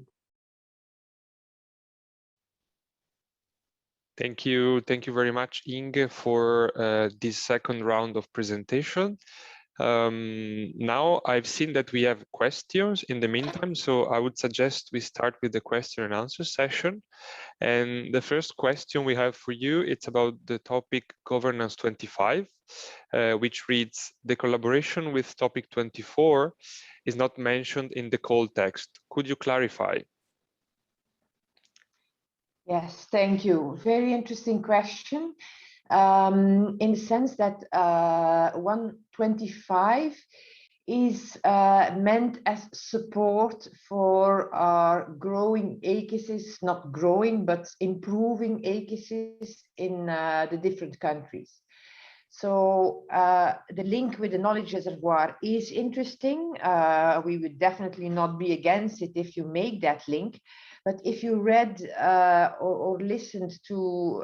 Thank you very much, Inge, for this second round of presentation. Now I've seen that we have questions in the meantime, so I would suggest we start with the question and answer session. And the first question we have for you, it's about the topic Governance 25, which reads, the collaboration with topic 24 is not mentioned in the call text. Could you clarify? Yes, thank you. Very interesting question. In the sense that 125 is meant as support for our growing ACEs, not growing, but improving ACEs in the different countries. So the link with the knowledge reservoir is interesting. We would definitely not be against it if you make that link. But if you read or listened to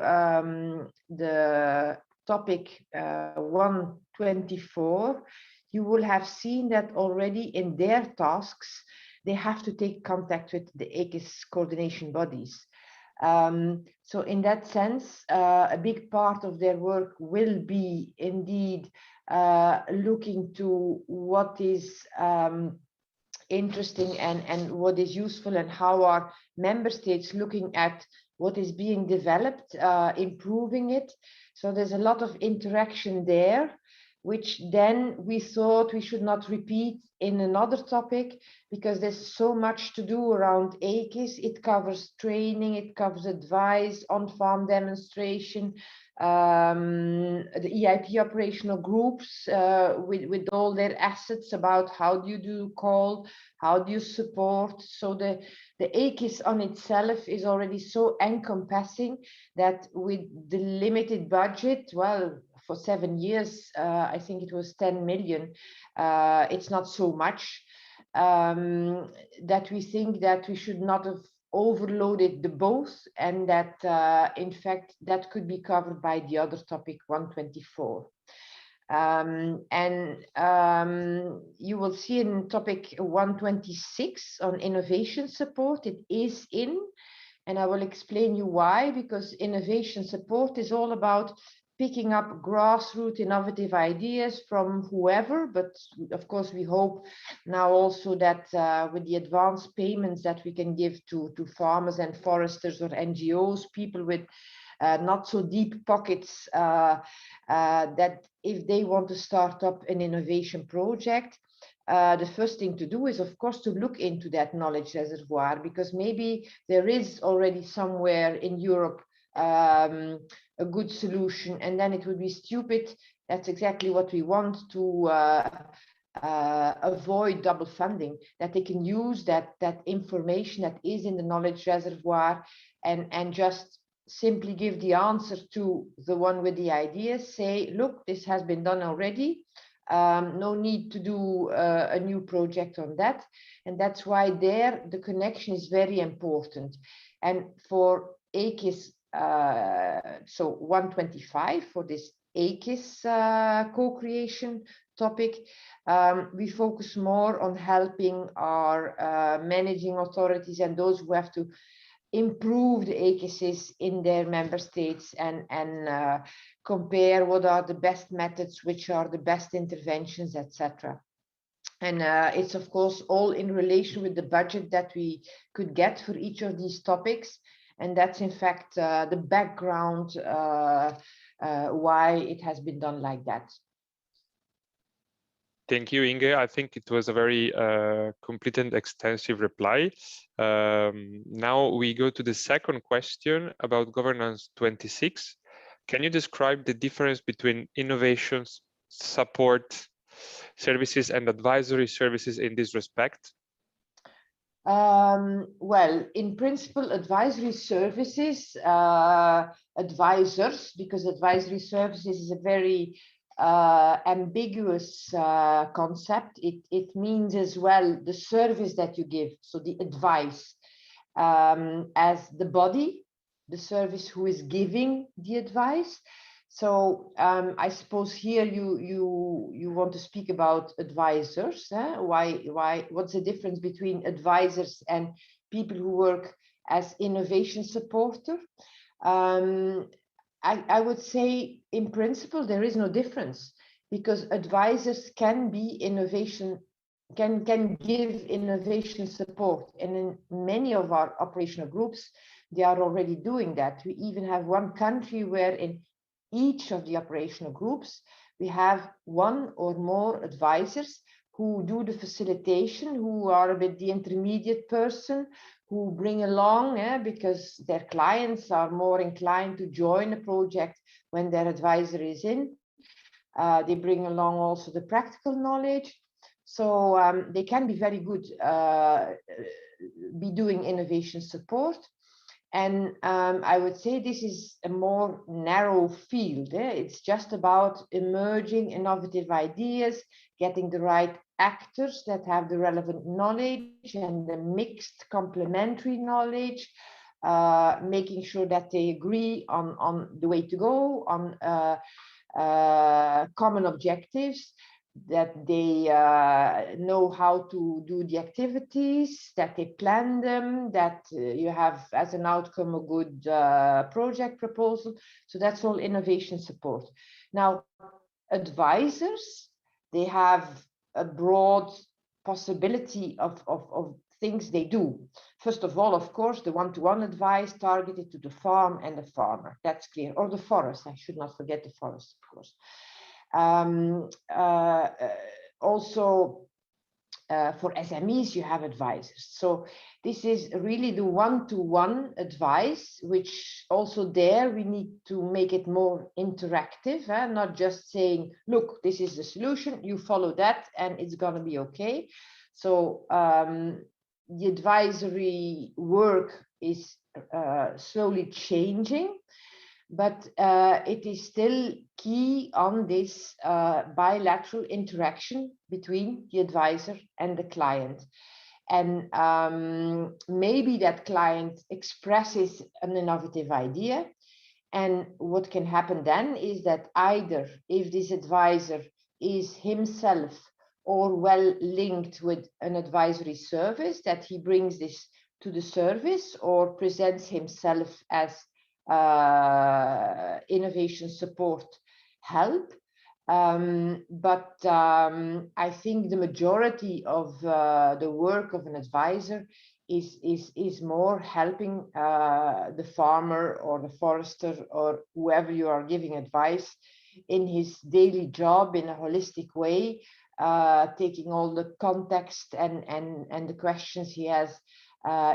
the topic 124, you will have seen that already in their tasks, they have to take contact with the ACES coordination bodies. So in that sense, a big part of their work will be indeed looking to what is interesting and what is useful, and how are member states looking at what is being developed, improving it. So there's a lot of interaction there, which then we thought we should not repeat in another topic, because there's so much to do around ACES. It covers training, it covers advice, on-farm demonstration, the EIP operational groups with all their assets about how do you do call, how do you support. So the ACES on itself is already so encompassing that with the limited budget, well, for 7 years, I think it was 10 million. It's not so much that we think that we should not have overloaded the both, and that in fact that could be covered by the other topic 124. You will see in topic 126 on innovation support, it is in, and I will explain you why, because innovation support is all about picking up grassroots innovative ideas from whoever, but of course we hope now also that with the advance payments that we can give to farmers and foresters or NGOs, people with not so deep pockets, that if they want to start up an innovation project, the first thing to do is, of course, to look into that knowledge reservoir, because maybe there is already somewhere in Europe a good solution, and then it would be stupid. That's exactly what we want to avoid double funding, that they can use that information that is in the knowledge reservoir and just simply give the answer to the one with the ideas, say, look, this has been done already. No need to do a new project on that. And that's why there the connection is very important. And for AKIS, so 125 for this AKIS co-creation topic, we focus more on helping our managing authorities and those who have to improve the AKISs in their member states and compare what are the best methods, which are the best interventions, etc. And it's of course all in relation with the budget that we could get for each of these topics. And that's in fact the background why it has been done like that. Thank you, Inge. I think it was a very complete and extensive reply. Now we go to the second question about governance 26. Can you describe the difference between innovations, support services and advisory services in this respect? Well, in principle, advisory services, advisors, because advisory services is a very ambiguous concept. It means as well the service that you give, so the advice, as the body, the service who is giving the advice. So I suppose here you want to speak about advisors. What's the difference between advisors and people who work as innovation supporter? I would say in principle there is no difference, because advisors can be innovation, can give innovation support, and in many of our operational groups they are already doing that. We even have one country where in each of the operational groups we have one or more advisors who do the facilitation, who are a bit the intermediate person, who bring along, because their clients are more inclined to join a project when their advisor is in. They bring along also the practical knowledge. So they can be very good, be doing innovation support. And I would say this is a more narrow field. It's just about emerging innovative ideas, getting the right actors that have the relevant knowledge and the mixed complementary knowledge, making sure that they agree on the way to go, on common objectives, that they know how to do the activities, that they plan them, that you have as an outcome a good project proposal. So that's all innovation support. Now, advisors, they have a broad possibility of things they do. First of all, of course, the one-to-one advice targeted to the farm and the farmer. That's clear. Or the forest. I should not forget the forest, of course. Also for SMEs you have advisors. So this is really the one-to-one advice, which also there we need to make it more interactive, not just saying, look, this is the solution, you follow that and it's going to be okay. So the advisory work is slowly changing, but it is still key on this bilateral interaction between the advisor and the client. And maybe that client expresses an innovative idea, And what can happen then is that either if this advisor is himself or well linked with an advisory service, that he brings this to the service or presents himself as innovation support help. But I think the majority of the work of an advisor is more helping the farmer or the forester or whoever you are giving advice in his daily job in a holistic way, taking all the context and the questions he has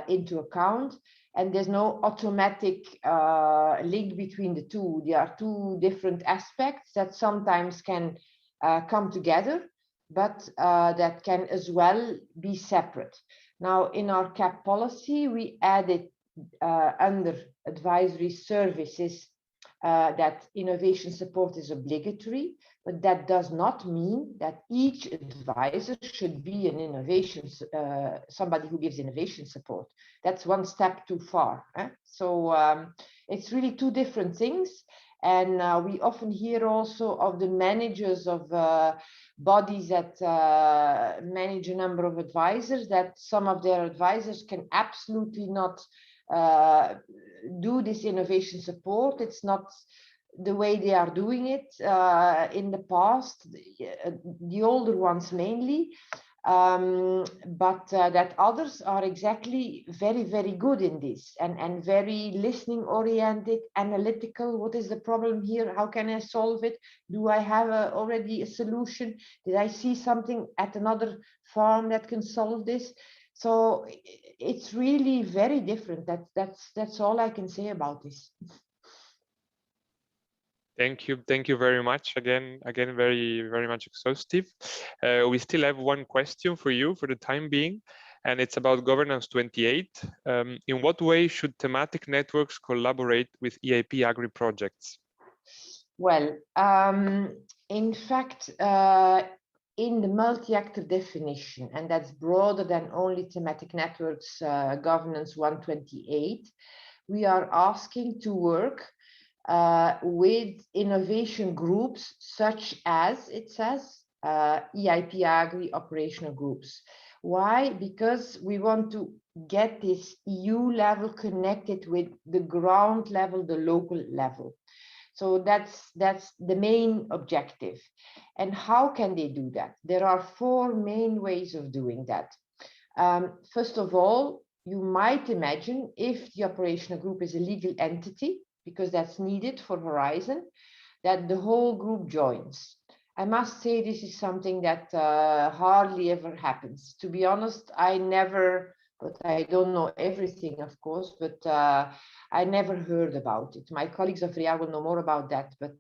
into account. And there's no automatic link between the two. There are two different aspects that sometimes can come together, but that can as well be separate. Now, in our CAP policy, we added under advisory services that innovation support is obligatory, but that does not mean that each advisor should be an innovation, somebody who gives innovation support. That's one step too far. So it's really two different things. And we often hear also of the managers of bodies that manage a number of advisors, that some of their advisors can absolutely not do this innovation support. It's not the way they are doing it in the past, the older ones mainly, but that others are exactly very, very good in this and very listening oriented, analytical. What is the problem here? How can I solve it? Do I have already a solution? Did I see something at another farm that can solve this? So it's really very different. That's all I can say about this. Thank you very much. Again, very much exhaustive. We still have one question for you for the time being, and it's about governance 28. In what way should thematic networks collaborate with EIP Agri projects? Well, in fact, in the multi-actor definition, and that's broader than only thematic networks governance 128, we are asking to work with innovation groups such as, it says, EIP Agri operational groups. Why? Because we want to get this EU level connected with the ground level, the local level. So that's the main objective. And how can they do that? There are four main ways of doing that. First of all, you might imagine if the operational group is a legal entity, because that's needed for Horizon, that the whole group joins. I must say this is something that hardly ever happens. To be honest, I never, but I don't know everything, of course, but I never heard about it. My colleagues of RIA will know more about that, but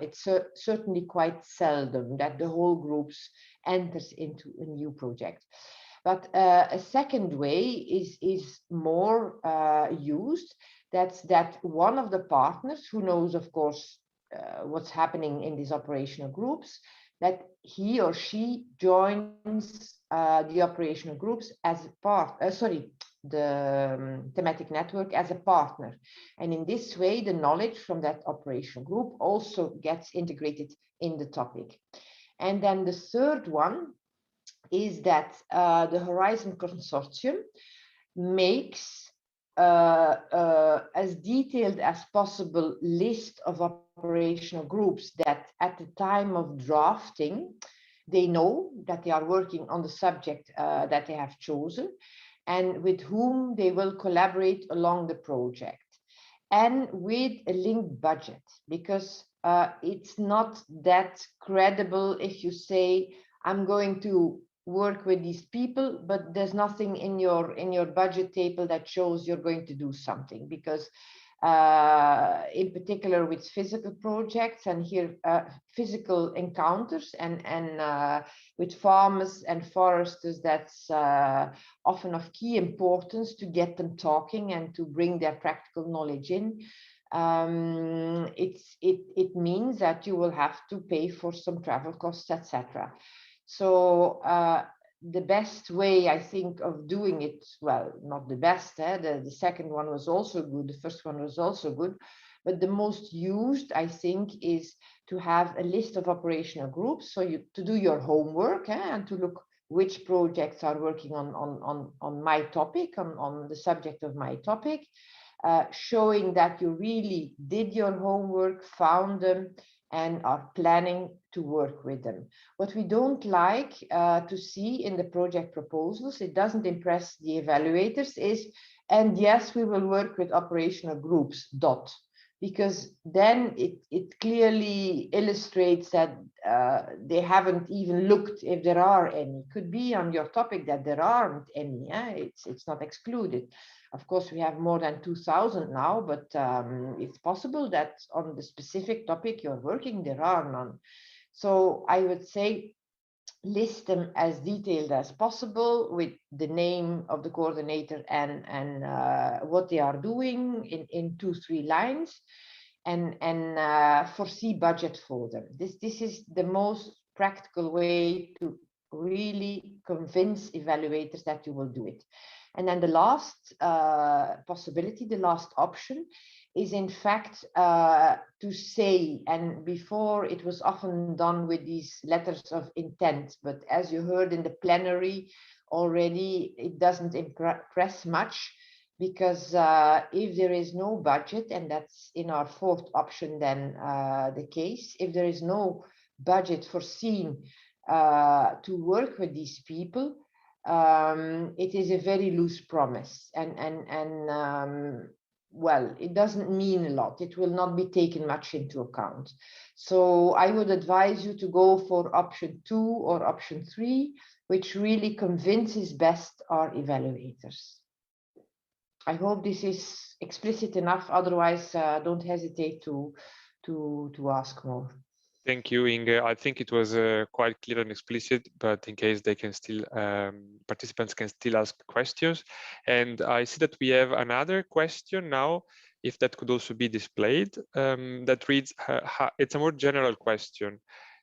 it's certainly quite seldom that the whole groups enters into a new project. But a second way is more used. That's that one of the partners who knows, of course, what's happening in these operational groups, that he or she joins the operational groups as a part, the thematic network as a partner. And in this way, the knowledge from that operational group also gets integrated in the topic. And then the third one is that the Horizon Consortium makes as detailed as possible list of operational groups that at the time of drafting, they know that they are working on the subject that they have chosen and with whom they will collaborate along the project, and with a linked budget, because it's not that credible if you say, I'm going to work with these people, but there's nothing in your budget table that shows you're going to do something, because in particular with physical projects and here physical encounters and with farmers and foresters, that's often of key importance to get them talking and to bring their practical knowledge in. It means that you will have to pay for some travel costs, etc. So the best way, I think, of doing it. Well, not the best. The second one was also good. The first one was also good. But the most used, I think, is to have a list of operational groups. So to do your homework and to look which projects are working on my topic, on the subject of my topic, showing that you really did your homework, found them, and are planning to work with them. What we don't like to see in the project proposals, it doesn't impress the evaluators, is, and yes, we will work with operational groups, because then it clearly illustrates that they haven't even looked if there are any. Could be on your topic that there aren't any. It's not excluded. Of course, we have more than 2,000 now, but it's possible that on the specific topic you're working, there are none. So I would say list them as detailed as possible with the name of the coordinator and what they are doing in 2-3 lines, and foresee budget for them. This is the most practical way to really convince evaluators that you will do it. And then the last possibility, the last option, is in fact to say, and before it was often done with these letters of intent, but as you heard in the plenary already, it doesn't impress much, because if there is no budget, and that's in our fourth option then the case, if there is no budget foreseen to work with these people, it is a very loose promise, and well, it doesn't mean a lot. It will not be taken much into account. So I would advise you to go for option 2 or option 3, which really convinces best our evaluators. I hope this is explicit enough. Otherwise, don't hesitate to ask more. Thank you, Inge. I think it was quite clear and explicit, but in case they can still, participants can still ask questions. And I see that we have another question now, if that could also be displayed, that reads, it's a more general question.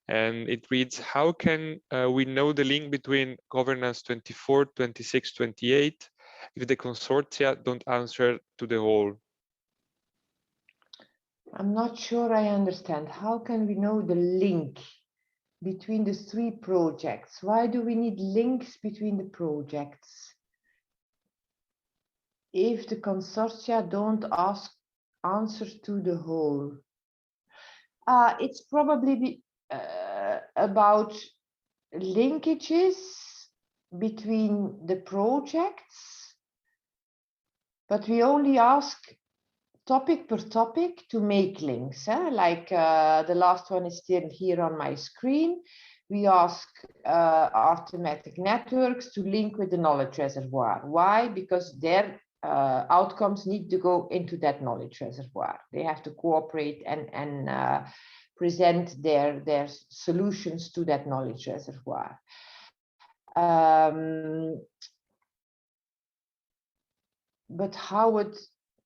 And it reads, how can we know the link between governance 24, 26, 28 if the consortia don't answer to the whole? I'm not sure I understand. How can we know the link between the 3 projects? Why do we need links between the projects? If the consortia don't answer to the whole. It's probably about linkages between the projects, but we only ask topic per topic to make links. Like the last one is still here on my screen. We ask our thematic networks to link with the knowledge reservoir. Why? Because their outcomes need to go into that knowledge reservoir. They have to cooperate and present their solutions to that knowledge reservoir. But how would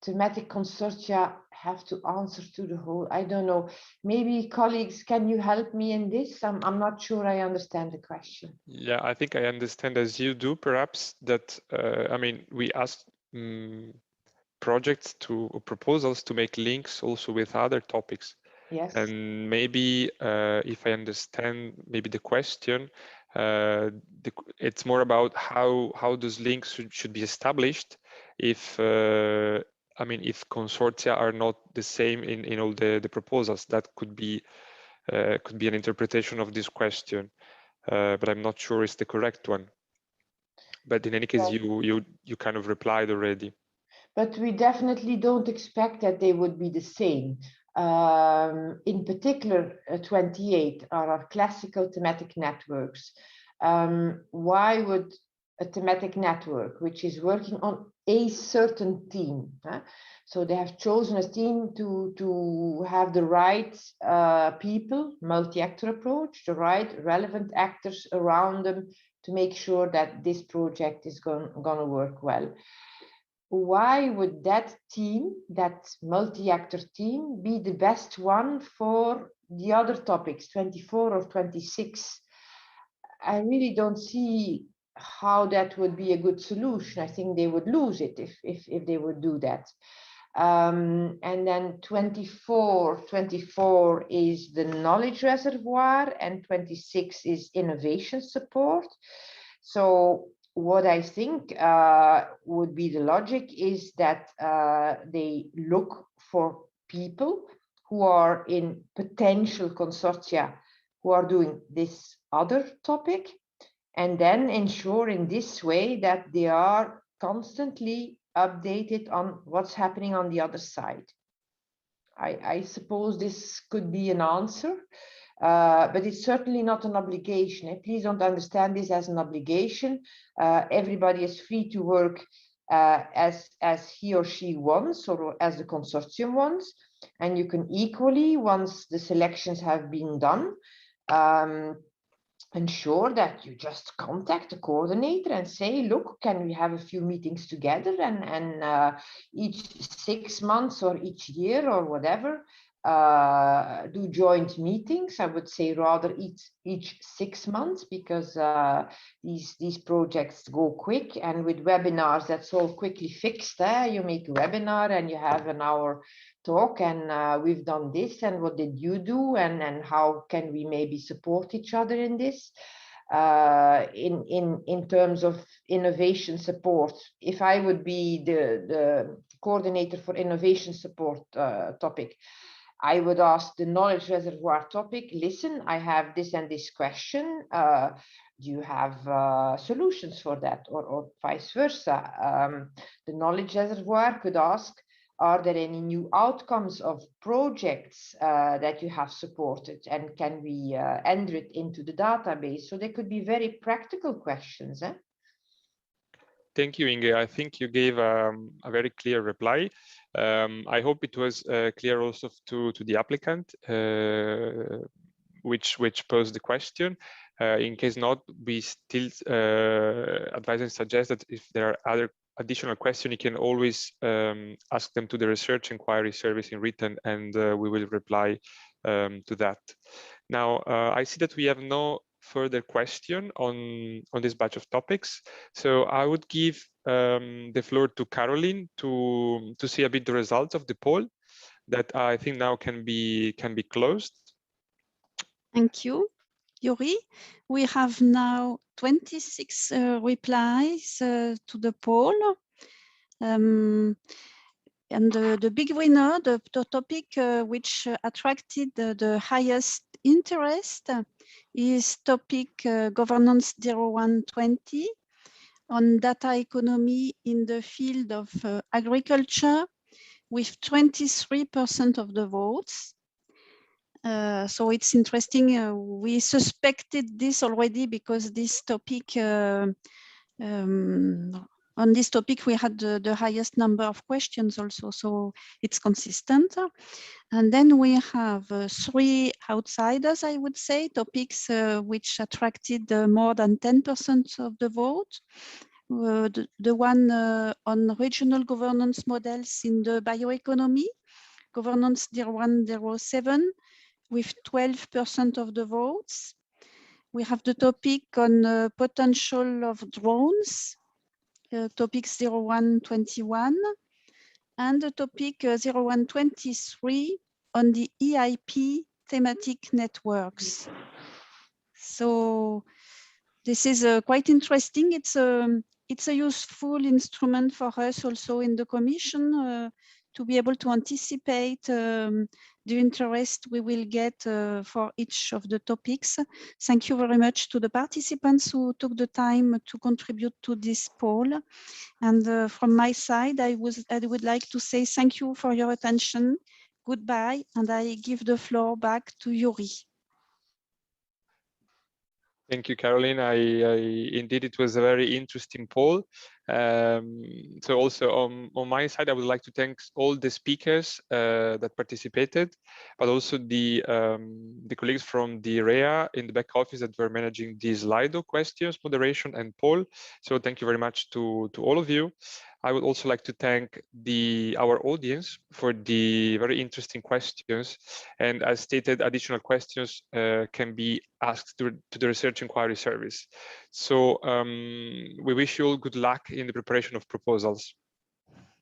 thematic consortia have to answer to the whole? I don't know. Maybe colleagues, can you help me in this? I'm not sure I understand the question. Yeah, I think I understand as you do, perhaps, that, I mean, we asked projects or proposals to make links also with other topics. Yes. And maybe if I understand maybe the question, it's more about how those links should be established if I mean, if consortia are not the same in all the proposals. That could be an interpretation of this question, but I'm not sure it's the correct one. But in any case, you kind of replied already. But we definitely don't expect that they would be the same. In particular, 28 are our classical thematic networks. Why would a thematic network, which is working on a certain theme, so they have chosen a theme to have the right people, multi-actor approach, the right relevant actors around them to make sure that this project is going to work well. Why would that team, that multi-actor team, be the best one for the other topics, 24 or 26? I really don't see how that would be a good solution. I think they would lose it if they would do that. And then 24 is the knowledge reservoir, and 26 is innovation support. So what I think would be the logic is that they look for people who are in potential consortia who are doing this other topic, and then ensure in this way that they are constantly updated on what's happening on the other side. I suppose this could be an answer, but it's certainly not an obligation. Please don't understand this as an obligation. Everybody is free to work as he or she wants, or as the consortium wants, and you can equally, once the selections have been done, ensure that you just contact the coordinator and say, look, can we have a few meetings together, and each 6 months or each year or whatever, do joint meetings. I would say rather each 6 months, because these projects go quick, and with webinars that's all quickly fixed. You make a webinar and you have an hour talk, and we've done this, and what did you do, and how can we maybe support each other in this. In terms of innovation support, if I would be the coordinator for innovation support topic, I would ask the knowledge reservoir topic, listen, I have this and this question, do you have solutions for that, or vice versa. The knowledge reservoir could ask, are there any new outcomes of projects that you have supported, and can we enter it into the database? So they could be very practical questions. Thank you, Inge. I think you gave a very clear reply. I hope it was clear also to the applicant, which posed the question. In case not, we still advise and suggest that if there are other additional questions, you can always ask them to the research inquiry service in written, and we will reply to that. Now, I see that we have no further question on this batch of topics, so I would give the floor to Caroline to see a bit the results of the poll that I think now can be closed. Thank you, Yuri. We have now 26 replies to the poll. And the big winner, the topic which attracted the highest interest is topic governance 0120 on data economy in the field of agriculture, with 23% of the votes. So it's interesting. We suspected this already because this topic, on this topic, we had the highest number of questions also, so it's consistent. And then we have 3 outsiders, I would say, topics which attracted more than 10% of the vote. The one on regional governance models in the bioeconomy, governance 0107, with 12% of the votes. We have the topic on potential of drones, topic 0121, and the topic 0123 on the EIP thematic networks. So this is quite interesting. It's a useful instrument for us also in the Commission to be able to anticipate the interest we will get for each of the topics. Thank you very much to the participants who took the time to contribute to this poll. And from my side, I would like to say thank you for your attention. Goodbye, and I give the floor back to Yuri. Thank you, Caroline. Indeed, it was a very interesting poll. So also on my side, I would like to thank all the speakers that participated, but also the colleagues from the REA in the back office that were managing the Slido questions, moderation, and poll. So thank you very much to all of you. I would also like to thank our audience for the very interesting questions. And as stated, additional questions can be asked to the Research Inquiry Service. So we wish you all good luck in the preparation of proposals.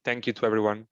Thank you to everyone.